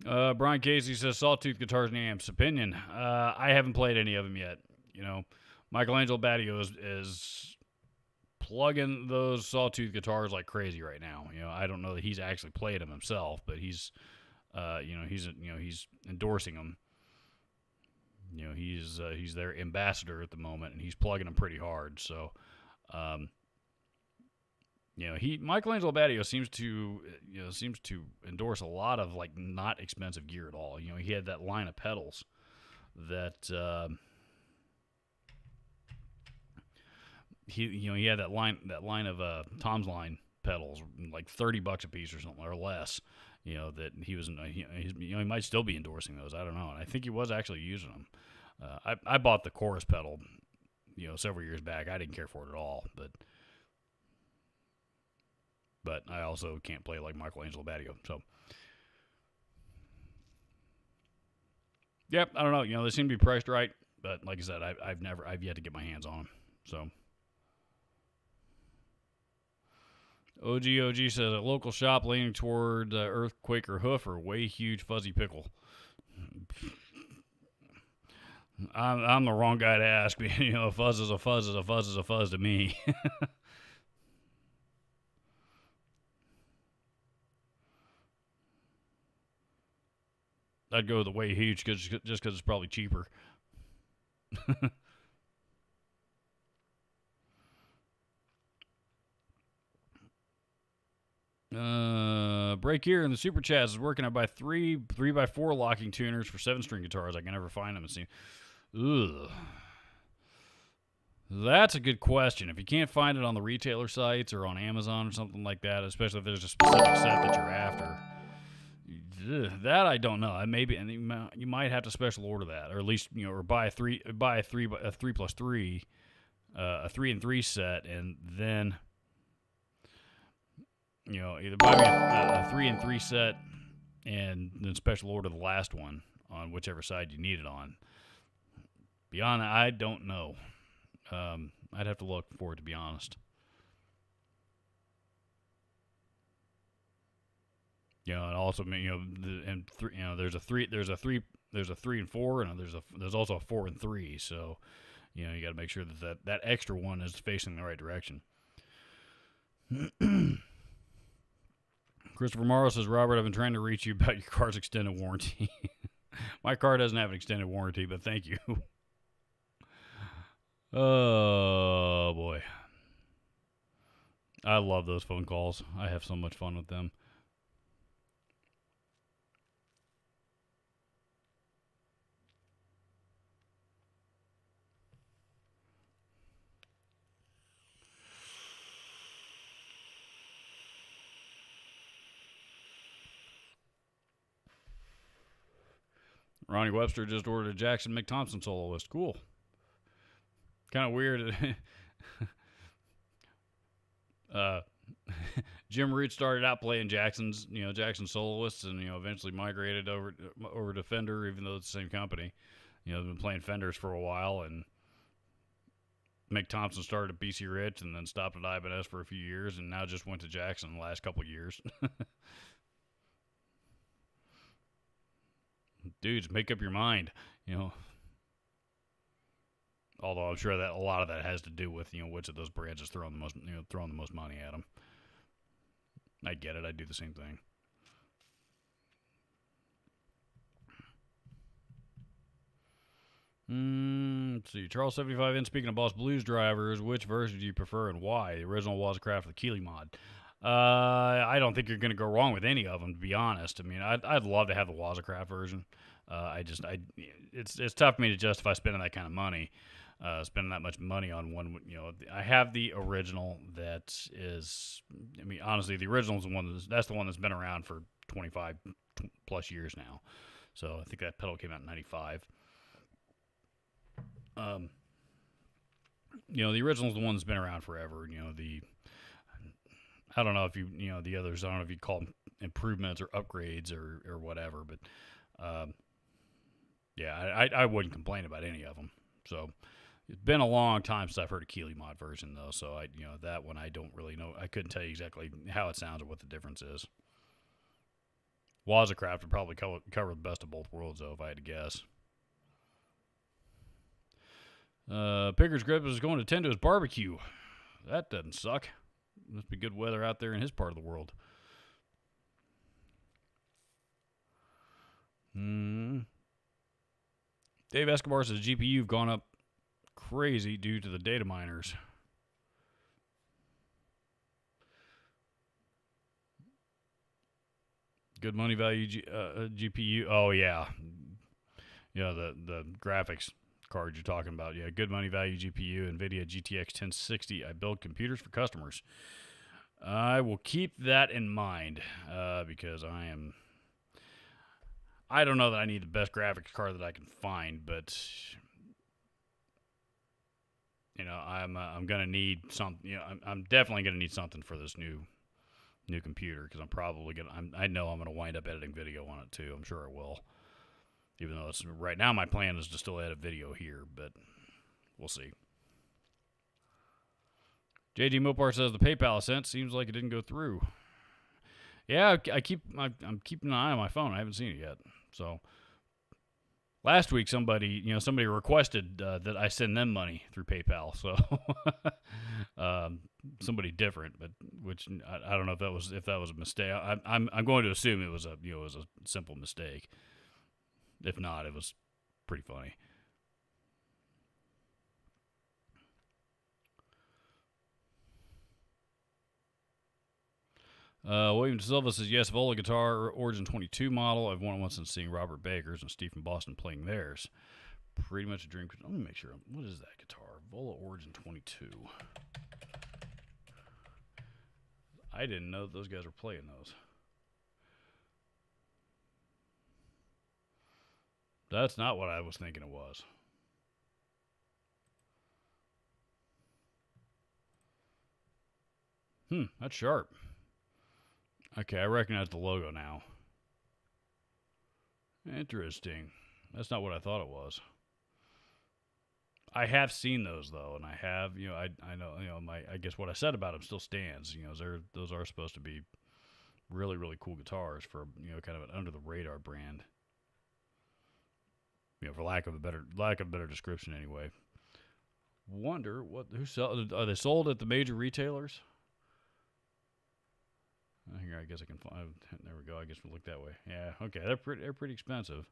Brian Casey says Sawtooth guitars and amps. Opinion. I haven't played any of them yet. Michelangelo Battio is plugging those Sawtooth guitars like crazy right now. I don't know that he's actually played them himself, but he's endorsing them. He's their ambassador at the moment, and he's plugging them pretty hard. So, Michelangelo Battio seems to endorse a lot of like not expensive gear at all. He had that line of pedals that he had that line of Tom's Line pedals, like $30 a piece or something or less. That he was he might still be endorsing those. I don't know. And I think he was actually using them. I bought the chorus pedal, several years back. I didn't care for it at all, but I also can't play like Michelangelo Battio. So, yep, I don't know. They seem to be priced right, but like I said, I've yet to get my hands on them. So, OG says a local shop leaning toward Earthquake or Hoof or way huge fuzzy pickle. I'm the wrong guy to ask. A fuzz is a fuzz is a fuzz is a fuzz to me. I'd go with the way huge just because it's probably cheaper. Break here in the super chats is working. I buy 3x4 locking tuners for 7-string guitars. I can never find them. Ugh. That's a good question. If you can't find it on the retailer sites or on Amazon or something like that, especially if there's a specific set that you're after, that I don't know. Maybe, and you might have to special order that, or at least or buy a 3+3, a 3 and 3 set, and then either buy me a 3 and 3 set and then special order the last one on whichever side you need it on. Beyond that, I don't know. I'd have to look for it, to be honest. And also, there's a 3 and 4, and there's also a 4 and 3. So, you got to make sure that extra one is facing the right direction. Christopher Morrow says, Robert, I've been trying to reach you about your car's extended warranty. My car doesn't have an extended warranty, but thank you. Oh, boy. I love those phone calls. I have so much fun with them. Ronnie Webster just ordered a Jackson Mick Thompson soloist. Cool. Kind of weird. Jim Root started out playing Jackson soloists, and eventually migrated over to Fender, even though it's the same company. They've been playing Fenders for a while, and Mick Thompson started at BC Rich and then stopped at Ibanez for a few years, and now just went to Jackson the last couple of years. Dudes, make up your mind, Although I'm sure that a lot of that has to do with which of those brands is throwing the most money at them. I get it. I do the same thing. Let's see. Charles 75 in. Speaking of Boss Blues drivers, which version do you prefer and why? The original Wazacraft or the Keeley mod? I don't think you're going to go wrong with any of them, to be honest. I mean, I'd love to have the Wazacraft version. It's tough for me to justify spending that kind of money, spending that much money on one. I have the original that is. I mean, honestly, the original is the one that's the one that's been around for 25 plus years now. So I think that pedal came out in '95. The original is the one that's been around forever. I don't know if the others. I don't know if you call them improvements or upgrades or whatever, but yeah, I wouldn't complain about any of them. So it's been a long time since I've heard a Keeley mod version though. So that one I don't really know. I couldn't tell you exactly how it sounds or what the difference is. Wazacraft would probably cover the best of both worlds, though, if I had to guess. Picker's Grip is going to tend to his barbecue. That doesn't suck. Must be good weather out there in his part of the world. Dave Escobar says GPU have gone up crazy due to the data miners. Good money value GPU. Oh, yeah. Yeah, the graphics card you're talking about. Yeah, good money value GPU, NVIDIA GTX 1060. I build computers for customers. I will keep that in mind because I don't know that I need the best graphics card that I can find, but I'm gonna need something. I'm definitely gonna need something for this new computer because I know I'm gonna wind up editing video on it too. I'm sure I will. Even though right now my plan is to still edit video here, but we'll see. JD Mopar says the PayPal sent seems like it didn't go through. Yeah, I'm keeping an eye on my phone. I haven't seen it yet. So last week somebody requested that I send them money through PayPal. So somebody different, but which I don't know if that was a mistake. I'm going to assume it was a simple mistake. If not, it was pretty funny. William Silva says, yes, Vola guitar, Origin 22 model. I've wanted one since seeing Robert Baker's and Steve from Boston playing theirs. Pretty much a dream. Let me make sure. What is that guitar? Vola Origin 22. I didn't know those guys were playing those. That's not what I was thinking it was. That's sharp. Okay, I recognize the logo now. Interesting. That's not what I thought it was. I have seen those though, and I have, I know, I guess what I said about them still stands. Those are supposed to be really, really cool guitars for, kind of an under the radar brand. For lack of a better description anyway. Wonder are they sold at the major retailers? Here, I guess I can find. There we go. I guess we'll look that way. Yeah, okay. They're pretty expensive.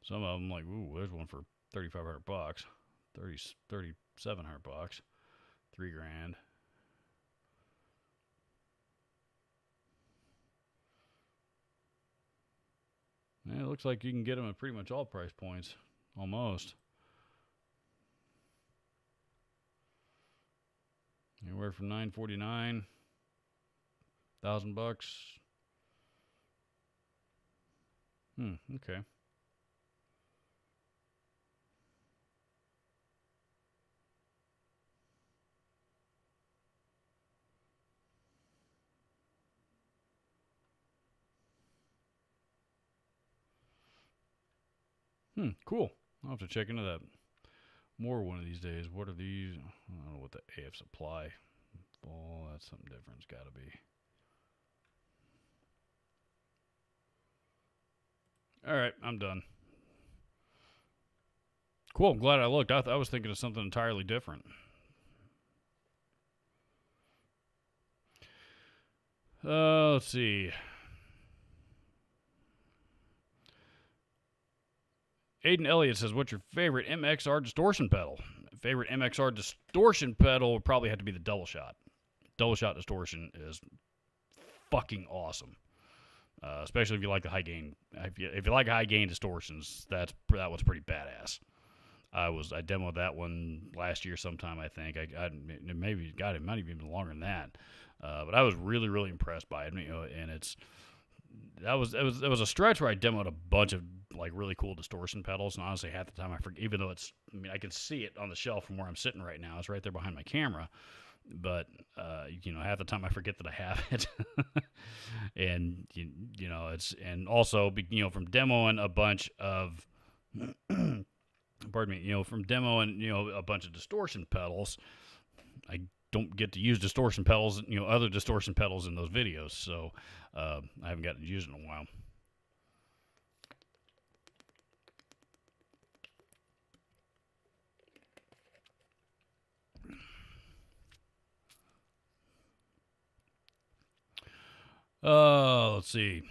Some of them, like, ooh, there's one for $3,500, $3,700, $3,000. Yeah, it looks like you can get them at pretty much all price points, almost. Anywhere from $949. $1,000. Okay. Cool. I'll have to check into that more one of these days. What are these? I don't know what the AF Supply. Oh, that's something different. It's got to be. All right, I'm done. Cool. I'm glad I looked. I was thinking of something entirely different. Let's see. Aiden Elliott says, what's your favorite MXR distortion pedal? Favorite MXR distortion pedal would probably have to be the double shot. Double shot distortion is fucking awesome. Especially if you like the high gain. If you like high gain distortions, that one's pretty badass. I demoed that one last year sometime. I think it might have been longer than that. But I was really, really impressed by it. And it was a stretch where I demoed a bunch of like really cool distortion pedals, and honestly, half the time I forget. Even though I can see it on the shelf from where I'm sitting right now. It's right there behind my camera. But half the time I forget that I have it, and and also from demoing a bunch of, pardon me, from demoing a bunch of distortion pedals, I don't get to use distortion pedals, other distortion pedals in those videos. So I haven't gotten to use it in a while. Let's see.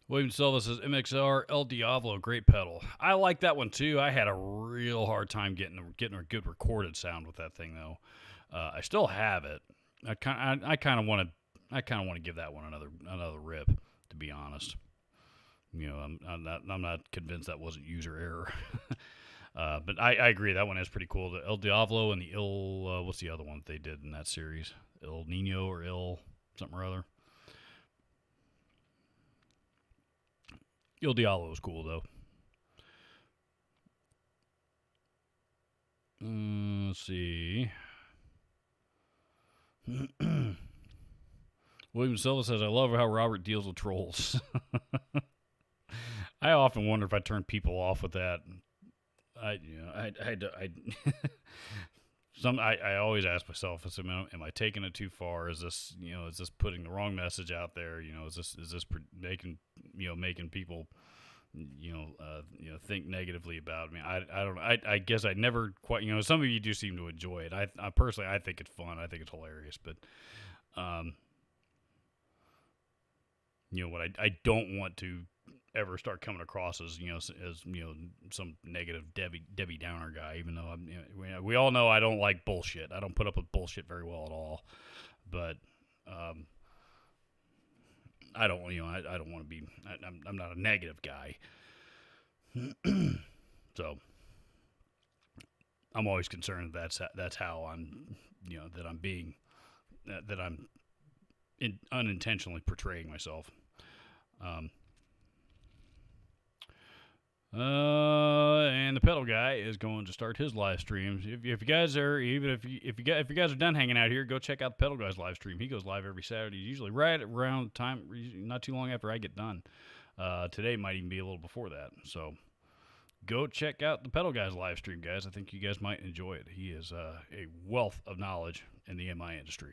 William Silva says MXR El Diablo, great pedal. I like that one too. I had a real hard time getting a good recorded sound with that thing though. I still have it. I kind of want to give that one another rip, to be honest. I'm not convinced that wasn't user error. But I agree, that one is pretty cool. The El Diablo and the what's the other one they did in that series? El Nino or El something or other. El Diablo was cool though. Let's see. William Silva says, I love how Robert deals with trolls. I often wonder if I turn people off with that. I always ask myself, am I taking it too far? Is this putting the wrong message out there? Is this making people, think negatively about me? I don't know. I guess I never quite, some of you do seem to enjoy it. I personally, I think it's fun. I think it's hilarious, but, what I don't want to ever start coming across as some negative Debbie Downer guy, even though we all know I don't like bullshit. I don't put up with bullshit very well at all, but I don't I don't want to be. I'm not a negative guy, so I'm always concerned that's how I'm that I'm being that I'm unintentionally portraying myself. And the pedal guy is going to start his live streams. If you guys are if you guys are done hanging out here, go check out the pedal guy's live stream. He goes live every Saturday, usually right around time, not too long after I get done. Today might even be a little before that. So go check out the pedal guy's live stream, guys. I think you guys might enjoy it. He is a wealth of knowledge in the MI industry.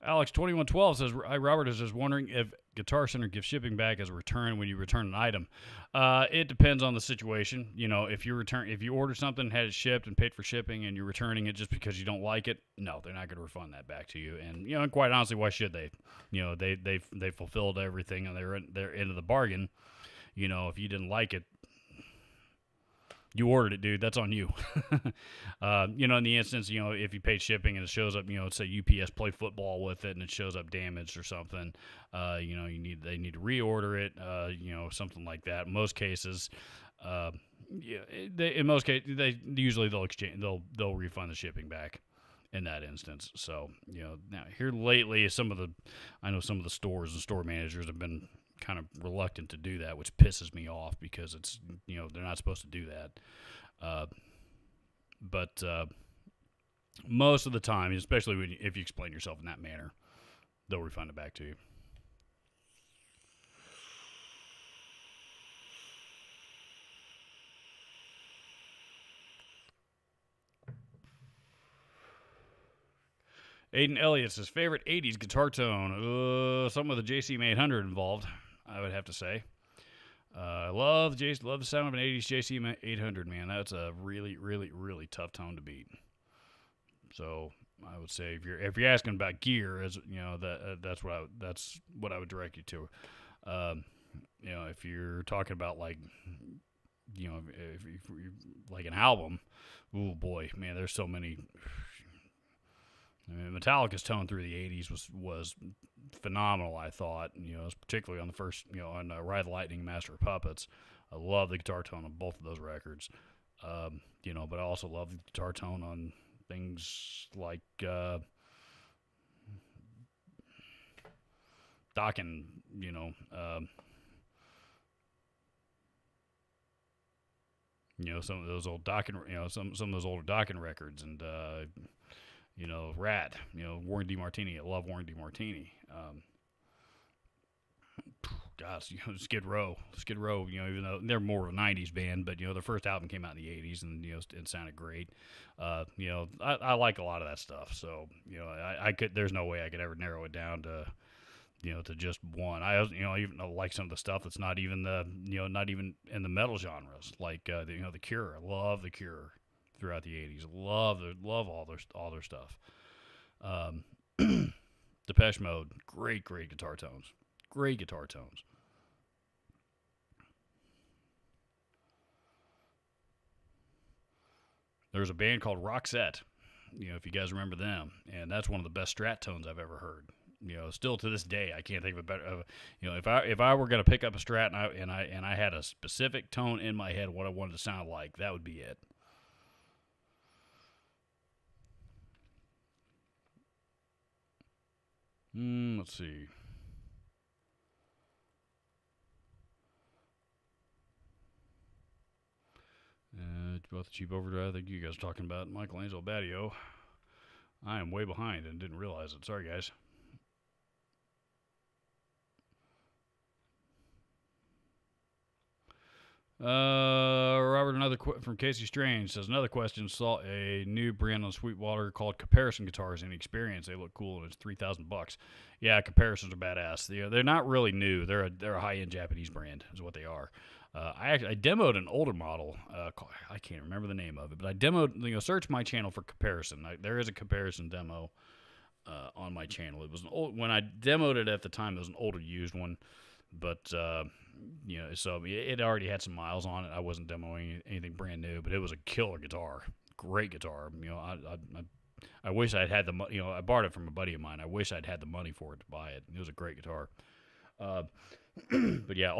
Alex2112 says, hi, Robert is just wondering if Guitar Center gives shipping back as a return when you return an item. It depends on the situation. If you order something, had it shipped and paid for shipping, and you're returning it just because you don't like it, no, they're not going to refund that back to you. And and quite honestly, why should they? They fulfilled everything, and they're into the bargain. If you didn't like it, you ordered it, dude. That's on you. In the instance, if you paid shipping and it shows up, say UPS play football with it and it shows up damaged or something, they need to reorder it, something like that. In most cases, they'll refund the shipping back in that instance. So, now here lately, I know some of the stores and store managers have been kind of reluctant to do that, which pisses me off because it's they're not supposed to do that. But most of the time, especially if you explain yourself in that manner, they'll refund it back to you. Aiden Elliott's his favorite 80s guitar tone. Some of the JCM 800 involved, I would have to say. I love the sound of an 80s JCM 800, man. That's a really, really, really tough tone to beat. So I would say if you're asking about gear, that's what I would direct you to. If you're talking about like like an album, oh boy, man, there's so many. Metallica's tone through the 80s was phenomenal, I thought. Particularly on the first, on Ride the Lightning, Master of Puppets. I love the guitar tone on both of those records. But I also love the guitar tone on things like Dokken, some of those old Dokken, some of those older Dokken records, and Rat, Warren DeMartini. I love Warren DeMartini. gosh, Skid Row. Even though they're more of a '90s band, but their first album came out in the '80s, and it sounded great. I like a lot of that stuff. So I could. There's no way I could ever narrow it down to to just one. I even like some of the stuff that's not even not even in the metal genres, like the Cure. I love the Cure throughout the '80s. Love all their stuff. Depeche Mode, great guitar tones. Great guitar tones. There's a band called Roxette, if you guys remember them, and that's one of the best Strat tones I've ever heard. Still to this day, I can't think of a better. If I were gonna pick up a Strat and I had a specific tone in my head what I wanted to sound like, that would be it. Let's see. About the cheap overdrive, I think you guys are talking about Michelangelo Badio. I am way behind and didn't realize it. Sorry, guys. Robert, from Casey Strange says another question. Saw a new brand on Sweetwater called Comparison Guitars. Any experience? They look cool, and it's $3,000. Yeah, Comparisons are badass. They're not really new. They're a high end Japanese brand, is what they are. I demoed an older model. I can't remember the name of it, but I demoed. Search my channel for Comparison. There is a Comparison demo on my channel. It was an old when I demoed it at the time. It was an older used one, but so it already had some miles on it. I wasn't demoing anything brand new, but it was a killer guitar, great guitar. I wish I'd had the money. I borrowed it from a buddy of mine. I wish I'd had the money for it to buy it. It was a great guitar. But yeah,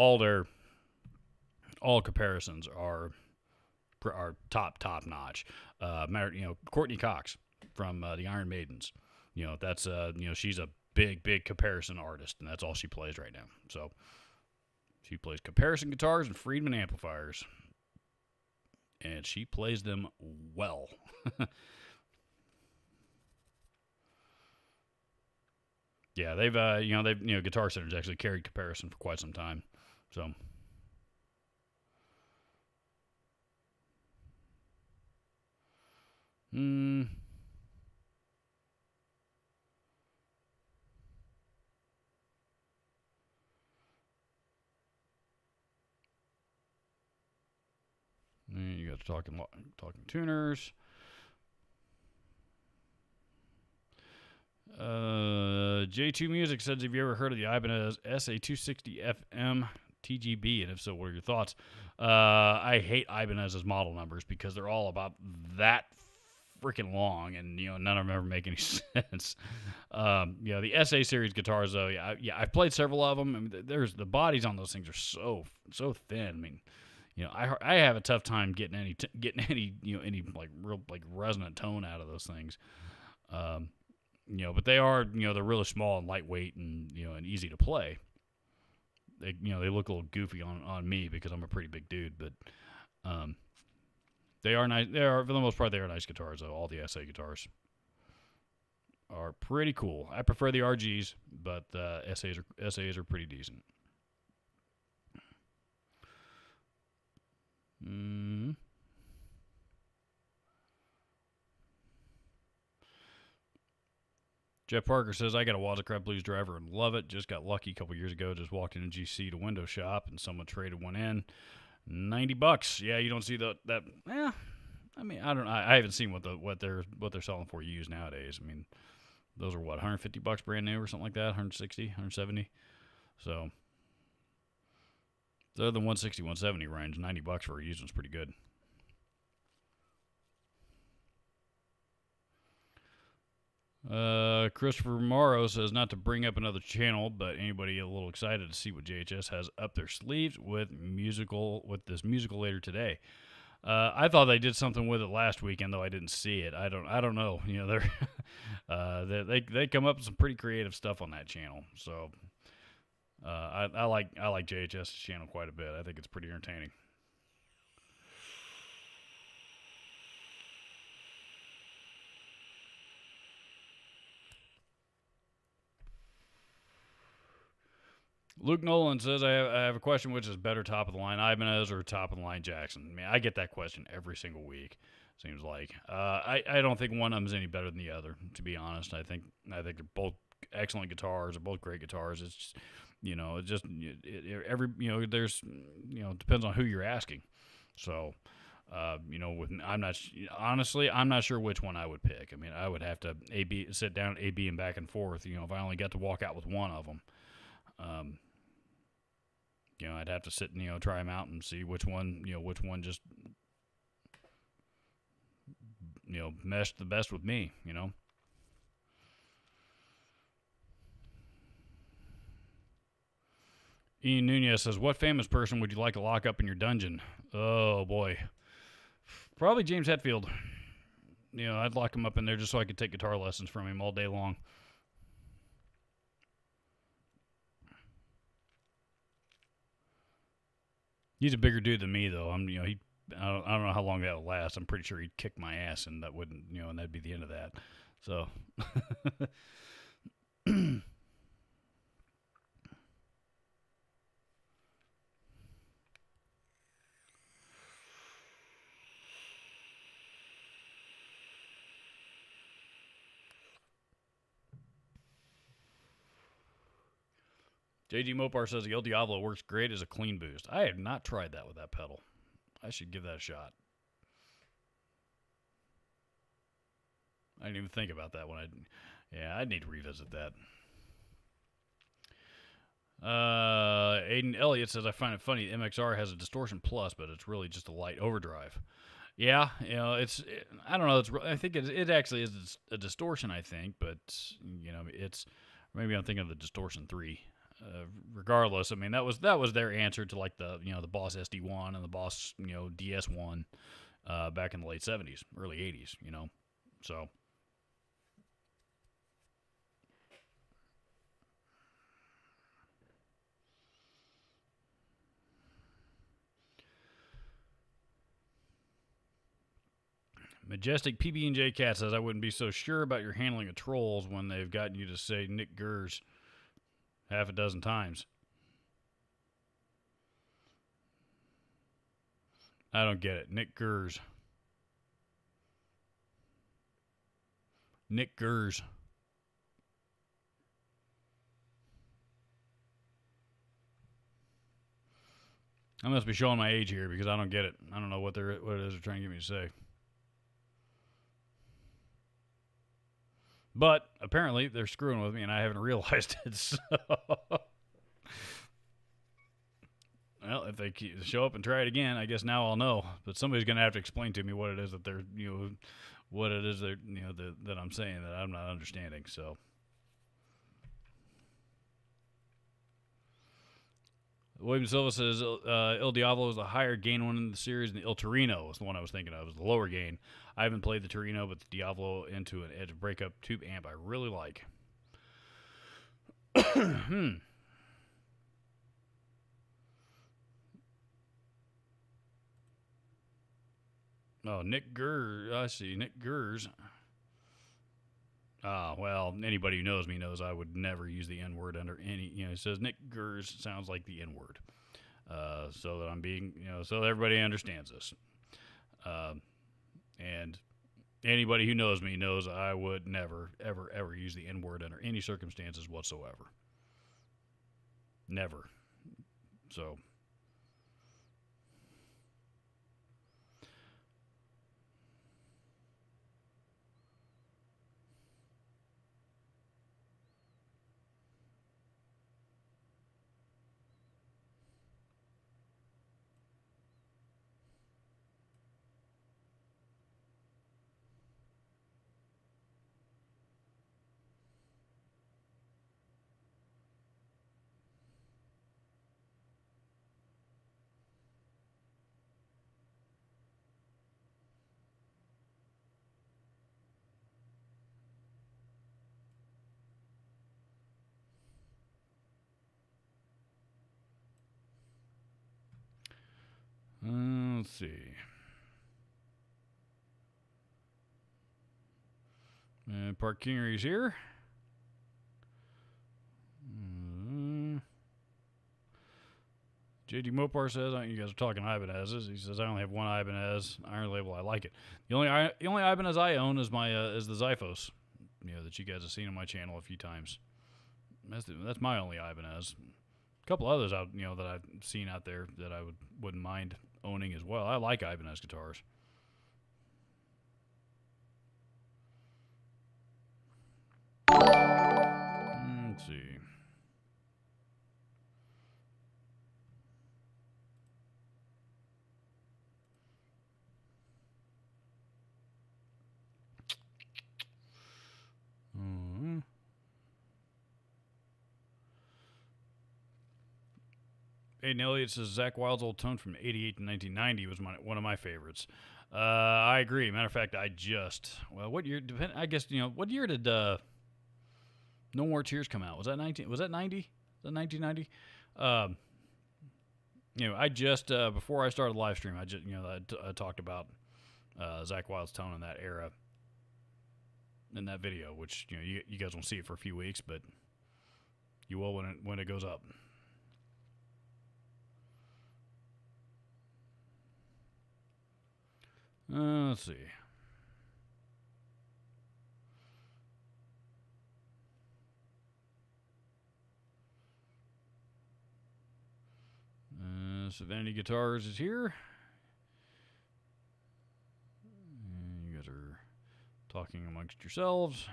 all Comparisons are top notch. Courtney Cox from the Iron Maidens. That's she's a big Comparison artist, and that's all she plays right now. So she plays Comparison guitars and Friedman amplifiers, and she plays them well. Yeah, they've Guitar Center's actually carried Comparison for quite some time. So. You got talking tuners. J2 Music says, have you ever heard of the Ibanez SA260 FM TGB? And if so, what are your thoughts? I hate Ibanez's model numbers because they're all about that freaking long, and none of them ever make any sense. The SA series guitars, though, I've played several of them. I mean, there's the bodies on those things are so thin. I mean, I have a tough time getting any like real like resonant tone out of those things. But they are they're really small and lightweight and and easy to play. They look a little goofy on me because I'm a pretty big dude, but they are nice. They are, for the most part, they are nice guitars, though. All the SA guitars are pretty cool. I prefer the RGs, but SAs are pretty decent. Jeff Parker says, I got a Wazacraft Blues driver and love it. Just got lucky a couple years ago. Just walked in a GC to window shop, and someone traded one in. $90. Yeah, you don't see that. Yeah, I mean, I don't know. I haven't seen what they're selling for used nowadays. I mean, those are what, $150 brand new or something like that, 160, 170. So they're the 160, 170 range. $90 for a used one's pretty good. Christopher Morrow says, not to bring up another channel, but anybody a little excited to see what JHS has up their sleeves with this musical later today. I thought they did something with it last weekend, though I didn't see it. I don't know. They're they come up with some pretty creative stuff on that channel. So I like JHS's channel quite a bit. I think it's pretty entertaining. Luke Nolan says, I have a question. Which is better, top of the line Ibanez or top of the line Jackson? I mean, I get that question every single week. Seems like I don't think one of them is any better than the other. To be honest, I think they're both excellent guitars. They're both great guitars. It's just, every there's it depends on who you're asking. So with I'm not honestly I'm not sure which one I would pick. I mean, I would have to sit down A B and back and forth. If I only got to walk out with one of them. I'd have to sit and try them out and see which one just meshed the best with me. Ian Nunez says, "What famous person would you like to lock up in your dungeon?" Oh boy, probably James Hetfield. I'd lock him up in there just so I could take guitar lessons from him all day long. He's a bigger dude than me, though. I don't know how long that will last. I'm pretty sure he'd kick my ass, and that wouldn't, and that'd be the end of that. So, JG Mopar says the El Diablo works great as a clean boost. I have not tried that with that pedal. I should give that a shot. I didn't even think about that I'd need to revisit that. Aiden Elliott says, I find it funny. The MXR has a distortion plus, but it's really just a light overdrive. Yeah, I don't know. I think it actually is a distortion, I think, but, it's, maybe I'm thinking of the Distortion 3. Regardless, I mean, that was their answer to like the Boss SD1 and the Boss DS1 back in the late 70s, early 80s. So. Majestic PB&J Cat says, I wouldn't be so sure about your handling of trolls when they've gotten you to say Nick Gers half a dozen times. I don't get it. Nick Gers. Nick Gers. I must be showing my age here because I don't get it. I don't know what it is they're trying to get me to say. But apparently they're screwing with me and I haven't realized it. So. Well, if they show up and try it again, I guess now I'll know. But somebody's going to have to explain to me what it is that they're, what it is that I'm saying that I'm not understanding. So. William Silva says El Diablo is the higher gain one in the series, and the El Torino is the one I was thinking of. It was the lower gain. I haven't played the Torino, but the Diablo into an Edge breakup tube amp I really like. Oh, Nick Gers. I see. Nick Gers. Well, anybody who knows me knows I would never use the N-word under any, it says Nick Gers sounds like the N-word. So that I'm being, so everybody understands this. And anybody who knows me knows I would never, ever, ever use the N-word under any circumstances whatsoever. Never. So. Let's see. Park Kingery's here. JD Mopar says, you guys are talking Ibanez's. He says, I only have one Ibanez Iron Label. I like it. The only Ibanez I own is my is the Xiphos, that you guys have seen on my channel a few times. That's my only Ibanez. A couple others out that I've seen out there that I wouldn't mind owning as well. I like Ibanez guitars. Let's see. Aiden Elliott says Zach Wild's old tone from '88 to 1990 was one of my favorites. I agree. Matter of fact, what year? I guess what year did No More Tears come out? Was that 90? Was that 1990? I just before I started the live stream, I talked about Zach Wild's tone in that era in that video, which you guys won't see it for a few weeks, but you will when it goes up. Let's see. Vanity Guitars is here. You guys are talking amongst yourselves.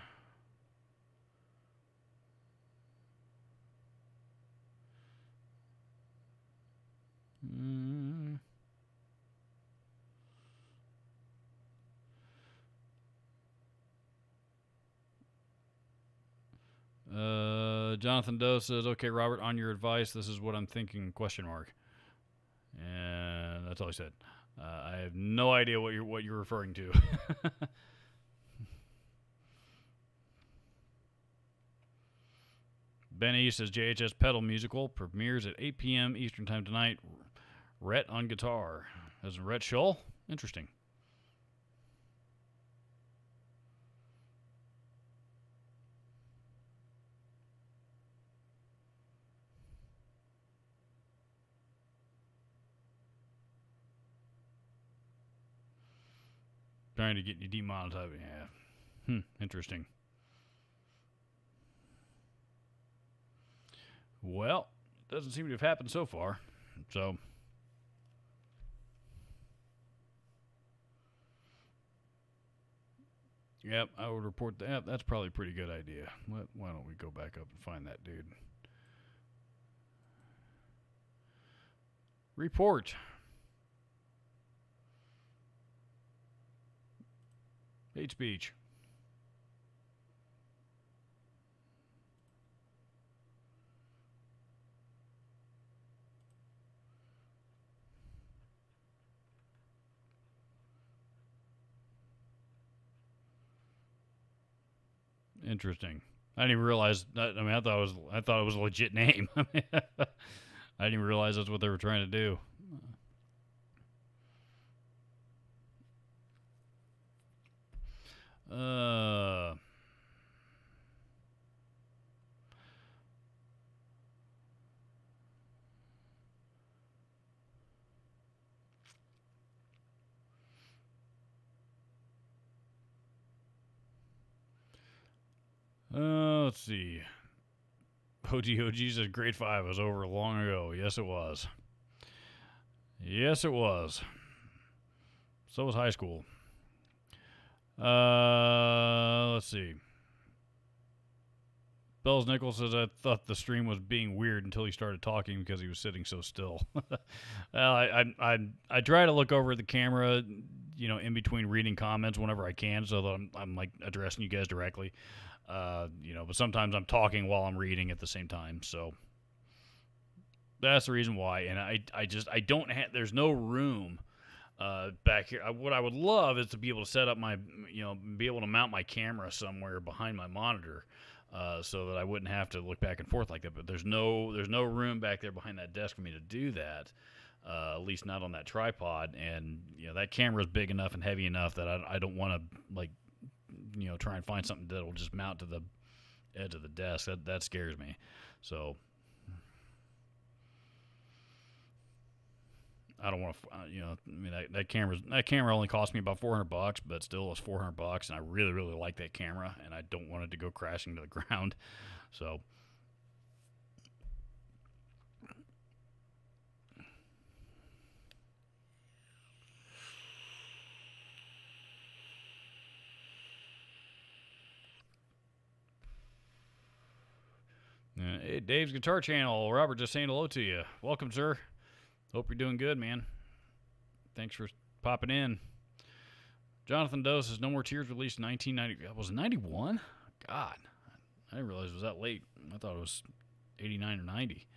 Jonathan Doe says, "Okay, Robert, on your advice, this is what I'm thinking?" ? And that's all he said. I have no idea what you're referring to. Benny says JHS Pedal Musical premieres at 8 p.m. Eastern Time tonight. Rhett on guitar. As in Rhett Shull? Interesting. Trying to get you demonetized. Yeah. Interesting. Well, doesn't seem to have happened so far. So. Yep, I would report that. That's probably a pretty good idea. Why don't we go back up and find that dude? Report. Hate speech. Interesting. I didn't even realize that. I mean, I thought it was a legit name. I didn't even realize that's what they were trying to do. Let's see. OG says grade 5 was over long ago. Yes, it was. Yes, it was. So was high school. Let's see. Bells Nichols says, I thought the stream was being weird until he started talking because he was sitting so still. Well, I try to look over at the camera, in between reading comments whenever I can, so that I'm like addressing you guys directly. But sometimes I'm talking while I'm reading at the same time, so that's the reason why. And I don't have, there's no room back here. What I would love is to be able to set up my, be able to mount my camera somewhere behind my monitor, so that I wouldn't have to look back and forth like that. But there's no room back there behind that desk for me to do that. At least not on that tripod. And that camera is big enough and heavy enough that I don't want to try and find something that'll just mount to the edge of the desk. That scares me. So I don't want to, you know, I mean that camera only cost me about $400, but still it's $400, and I really really like that camera, and I don't want it to go crashing to the ground. So. Hey, Dave's Guitar Channel. Robert just saying hello to you. Welcome, sir. Hope you're doing good, man. Thanks for popping in. Jonathan Doe says No More Tears released in 1990. Was it 91? God, I didn't realize it was that late. I thought it was 89 or 90.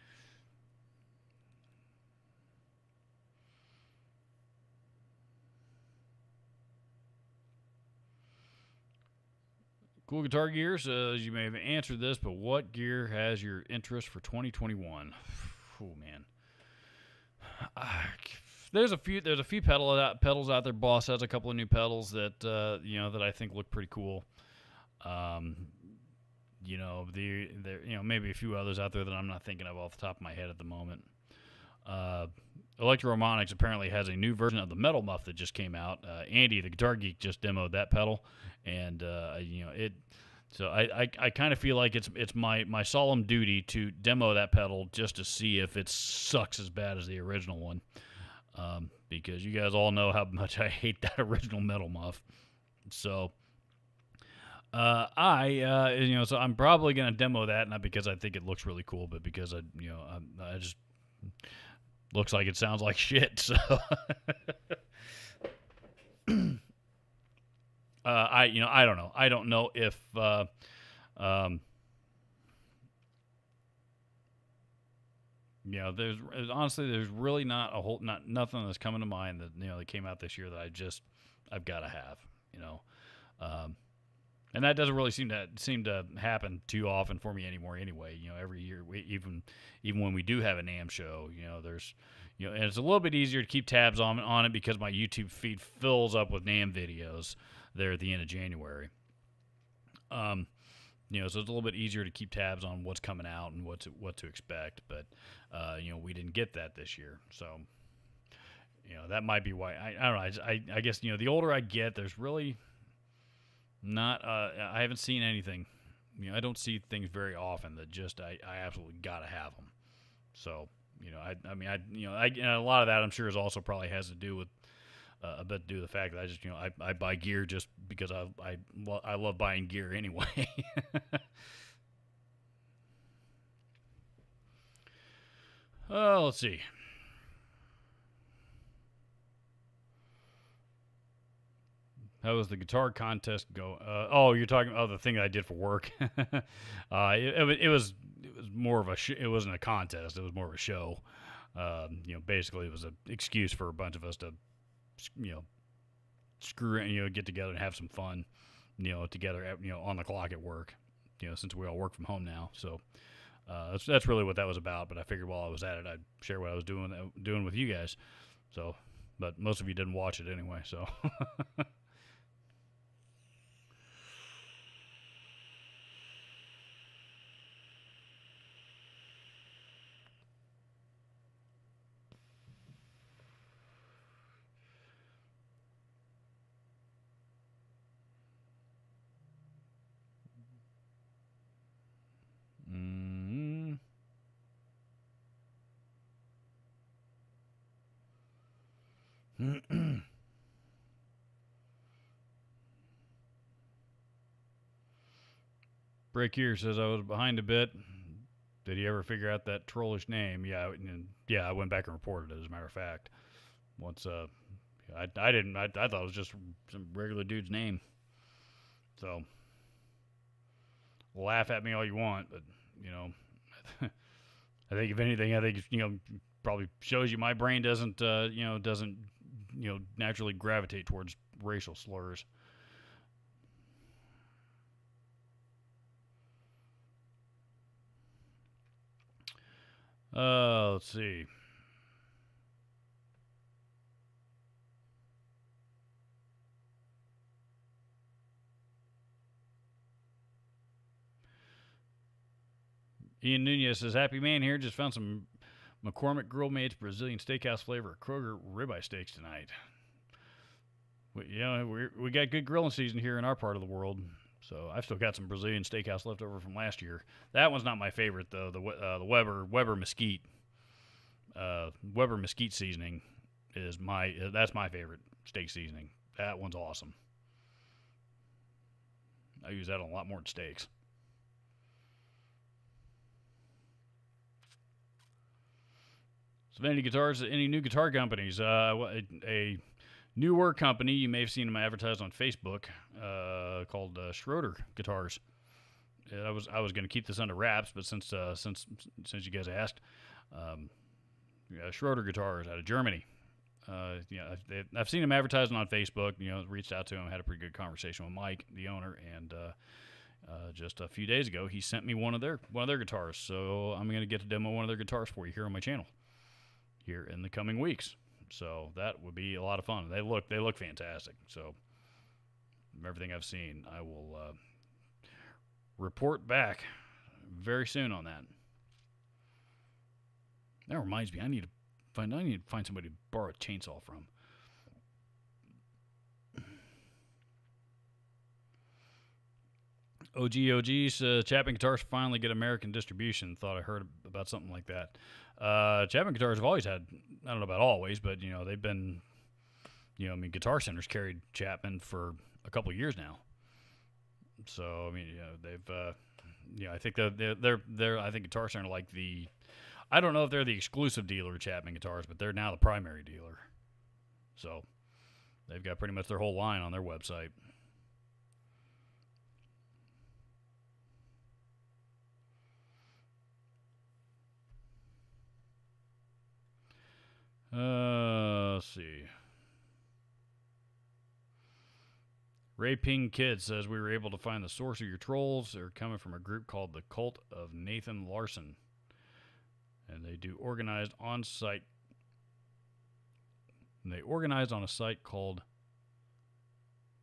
Cool Guitar Gear says you may have answered this, but what gear has your interest for 2021? Oh man, there's a few pedals out there. Boss has a couple of new pedals that you know that I think look pretty cool. You know, there you know maybe a few others out there that I'm not thinking of off the top of my head at the moment. Electro-Harmonics apparently has a new version of the metal muff that just came out. Andy, the Guitar Geek, just demoed that pedal, and you know it. So I kind of feel like it's my solemn duty to demo that pedal just to see if it sucks as bad as the original one, because you guys all know how much I hate that original metal muff. So. You know, so I'm probably gonna demo that, not because I think it looks really cool, but because you know, I just looks like it sounds like shit. So, you know, I don't know. I don't know if, you know, there's honestly, there's really not a whole, nothing that's coming to mind that, you know, that came out this year that I've got to have, you know, and that doesn't really seem to happen too often for me anymore. Anyway, you know, every year, even when we do have a NAMM show, you know, there's, you know, and it's a little bit easier to keep tabs on it because my YouTube feed fills up with NAMM videos there at the end of January. You know, so it's a little bit easier to keep tabs on what's coming out and what to expect. But you know, we didn't get that this year, so you know that might be why. I don't know. I guess you know the older I get, there's really not. I haven't seen anything. You know, I don't see things very often that just I absolutely gotta have them. So you know, I mean, you know, and a lot of that I'm sure is also probably has to do with a bit to do with the fact that I just, you know, I buy gear just because I love buying gear anyway. Let's see. How was the guitar contest go? Oh, you're talking about the thing that I did for work. It was more of a it wasn't a contest. It was more of a show. You know, basically it was an excuse for a bunch of us to, you know, screw it, you know, get together and have some fun, you know, together, you know, on the clock at work, you know, since we all work from home now. So that's really what that was about. But I figured while I was at it, I'd share what I was doing with you guys. So, but most of you didn't watch it anyway. So. Mm-hmm. Break here says I was behind a bit. Did he ever figure out that trollish name? Yeah, I went back and reported it. As a matter of fact, once I didn't. I thought it was just some regular dude's name. So laugh at me all you want, but you know, I think if anything, I think you know probably shows you my brain doesn't naturally gravitate towards racial slurs. Let's see. Ian Nunez says, "Happy man here. Just found some McCormick Grill made Brazilian steakhouse flavor Kroger ribeye steaks tonight. We got good grilling season here in our part of the world. So I've still got some Brazilian steakhouse left over from last year. That one's not my favorite though. The Weber Mesquite Weber Mesquite seasoning is that's my favorite steak seasoning. That one's awesome. I use that on a lot more than steaks. So Vanity Guitars, any new guitar companies? A newer company, you may have seen them advertised on Facebook, called Schroeder Guitars. I was going to keep this under wraps, but since you guys asked, Schroeder Guitars out of Germany. I've seen them advertising on Facebook. Reached out to him, had a pretty good conversation with Mike, the owner, and just a few days ago, he sent me one of their guitars. So I'm going to get to demo one of their guitars for you here on my channel here in the coming weeks. So that would be a lot of fun. They look fantastic. So from everything I've seen, I will report back very soon on that. That reminds me, I need to find somebody to borrow a chainsaw from. OGs, Chapman Guitars finally get American distribution. Thought I heard about something like that. Chapman Guitars have always had, I don't know about always, but they've been, Guitar Center's carried Chapman for a couple of years now. So they've, I think they're I think Guitar Center like I don't know if they're the exclusive dealer of Chapman Guitars, but they're now the primary dealer. So they've got pretty much their whole line on their website. Let's see. Ray Ping Kid says we were able to find the source of your trolls. They're coming from a group called the Cult of Nathan Larson. And they do organized on-site. And they organize on a site called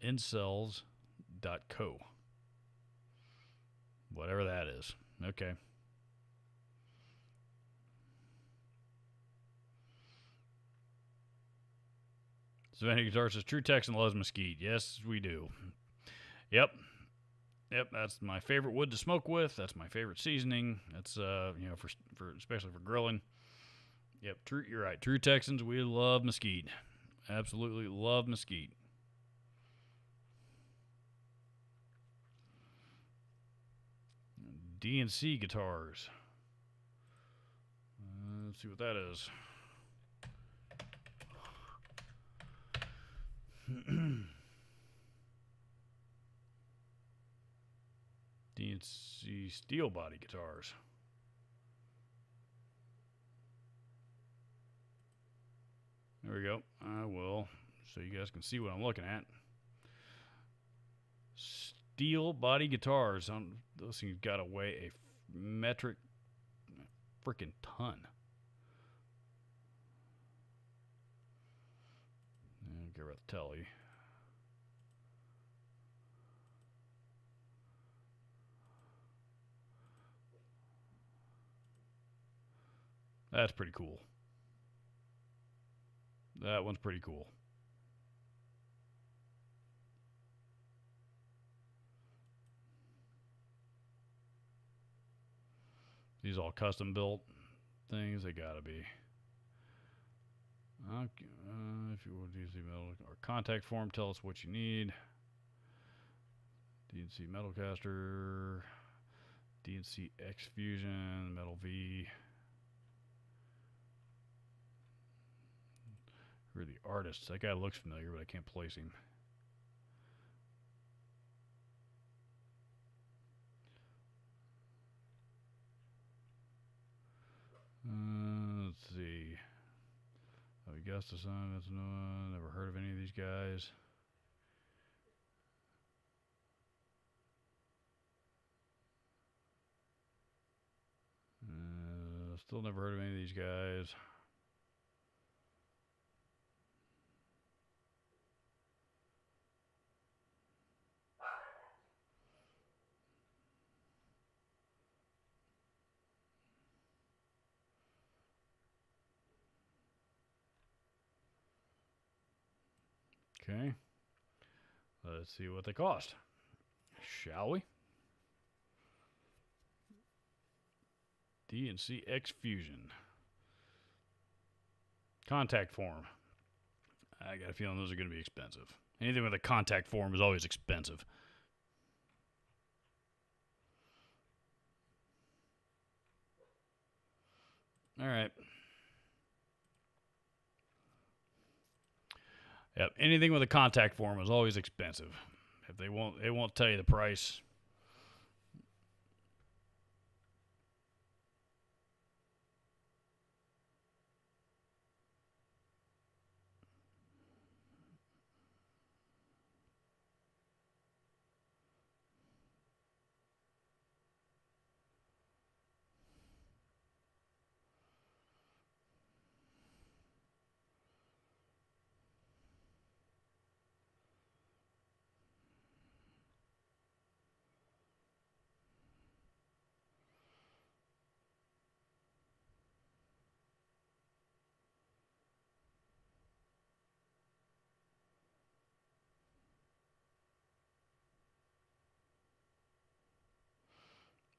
incels.co. Whatever that is. Okay. Savannah Guitar says, True Texan loves mesquite. Yes, we do. Yep, that's my favorite wood to smoke with. That's my favorite seasoning. That's, for especially for grilling. Yep, you're right. True Texans, we love mesquite. Absolutely love mesquite. DNC Guitars. Let's see what that is. DNC steel body guitars. There we go. I will, so you guys can see what I'm looking at. Steel body guitars. Those things got to weigh a metric freaking ton. I don't care about the telly. That's pretty cool. That one's pretty cool. These all custom built things. They gotta be. If you want DNC metal or contact form, tell us what you need. DNC metal caster, DNC X Fusion, Metal V. Who are the artists? That guy looks familiar, but I can't place him. Let's see. Augustus, that's no one. Never heard of any of these guys. Still never heard of any of these guys. Okay. Let's see what they cost. Shall we? D&C X Fusion. Contact form. I got a feeling those are going to be expensive. Anything with a contact form is always expensive. All right. Yep. Anything with a contact form is always expensive. If they won't tell you the price.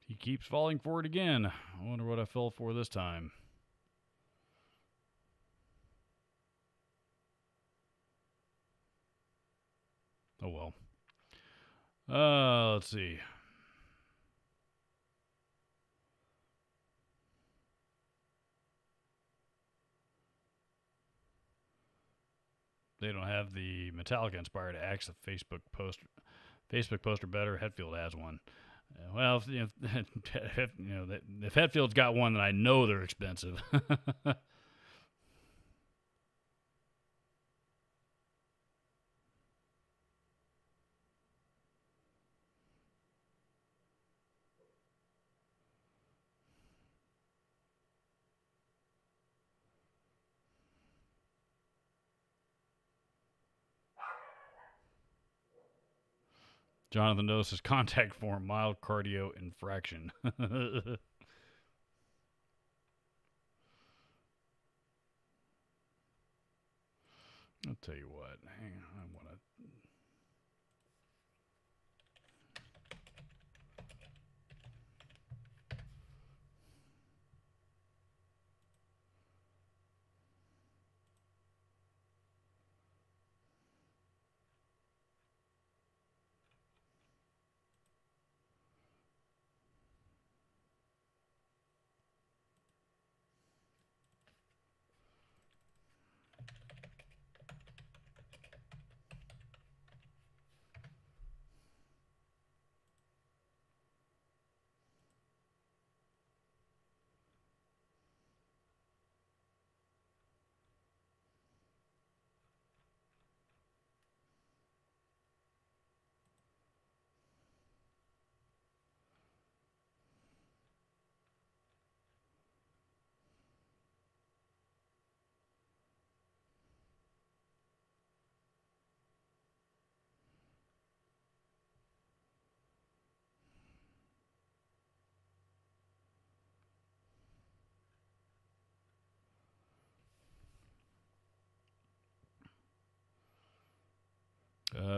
He keeps falling for it again. I wonder what I fell for this time. Oh well. Let's see. They don't have the Metallica-inspired Axe Facebook poster better. Hetfield has one. Well, if Hetfield's got one, then I know they're expensive. Jonathan Doses contact form, mild cardio infraction. I'll tell you what. Hang on, I want to.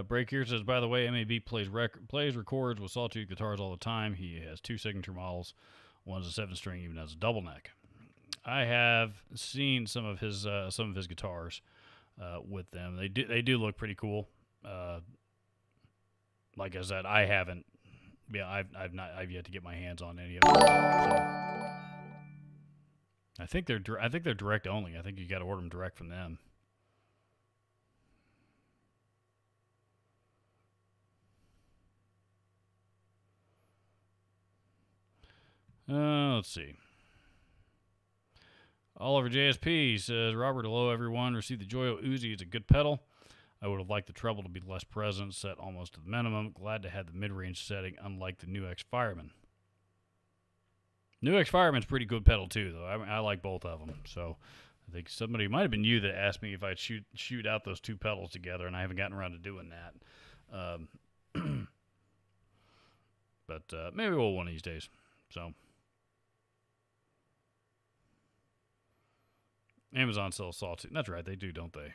Break here says, by the way, MAB plays records with Sawtooth guitars all the time. He has two signature models. One's a 7-string, even has a double neck. I have seen some of his guitars with them. They do look pretty cool. Like I said, I haven't. Yeah, I've yet to get my hands on any of them. So I think they're direct only. I think you got to order them direct from them. Let's see. Oliver JSP says, Robert, hello, everyone. Received the Joyo Uzi. It's a good pedal. I would have liked the treble to be less present, set almost to the minimum. Glad to have the mid-range setting, unlike the New X Fireman. New X Fireman's pretty good pedal, too, though. I like both of them. So I think somebody, might have been you, that asked me if I'd shoot out those two pedals together, and I haven't gotten around to doing that. But maybe we'll one of these days. So Amazon sells Sawtooth. That's right, they do, don't they?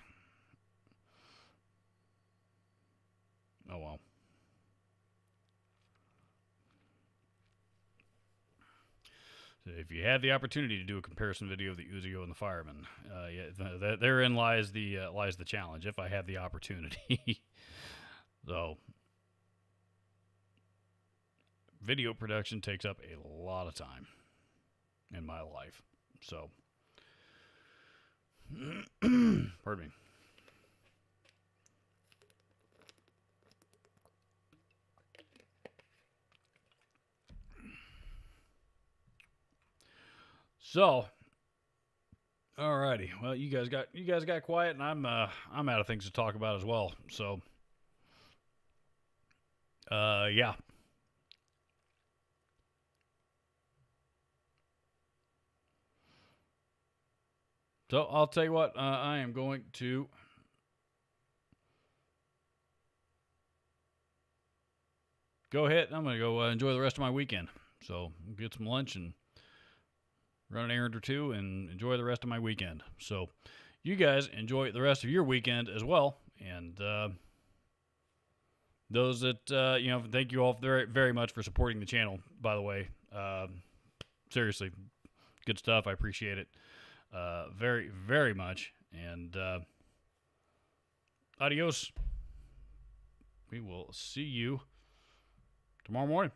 Oh well. If you had the opportunity to do a comparison video of the Uzigo and the Fireman, therein lies the challenge. If I had the opportunity, so video production takes up a lot of time in my life. So, pardon me. So, alrighty. Well, you guys got quiet, and I'm out of things to talk about as well. So, yeah. So I'll tell you what. I am going to go ahead. I'm going to go enjoy the rest of my weekend. So get some lunch and run an errand or two and enjoy the rest of my weekend. So you guys enjoy the rest of your weekend as well. And those that, thank you all very, very much for supporting the channel, by the way. Seriously, good stuff. I appreciate it very, very much. And adios. We will see you tomorrow morning.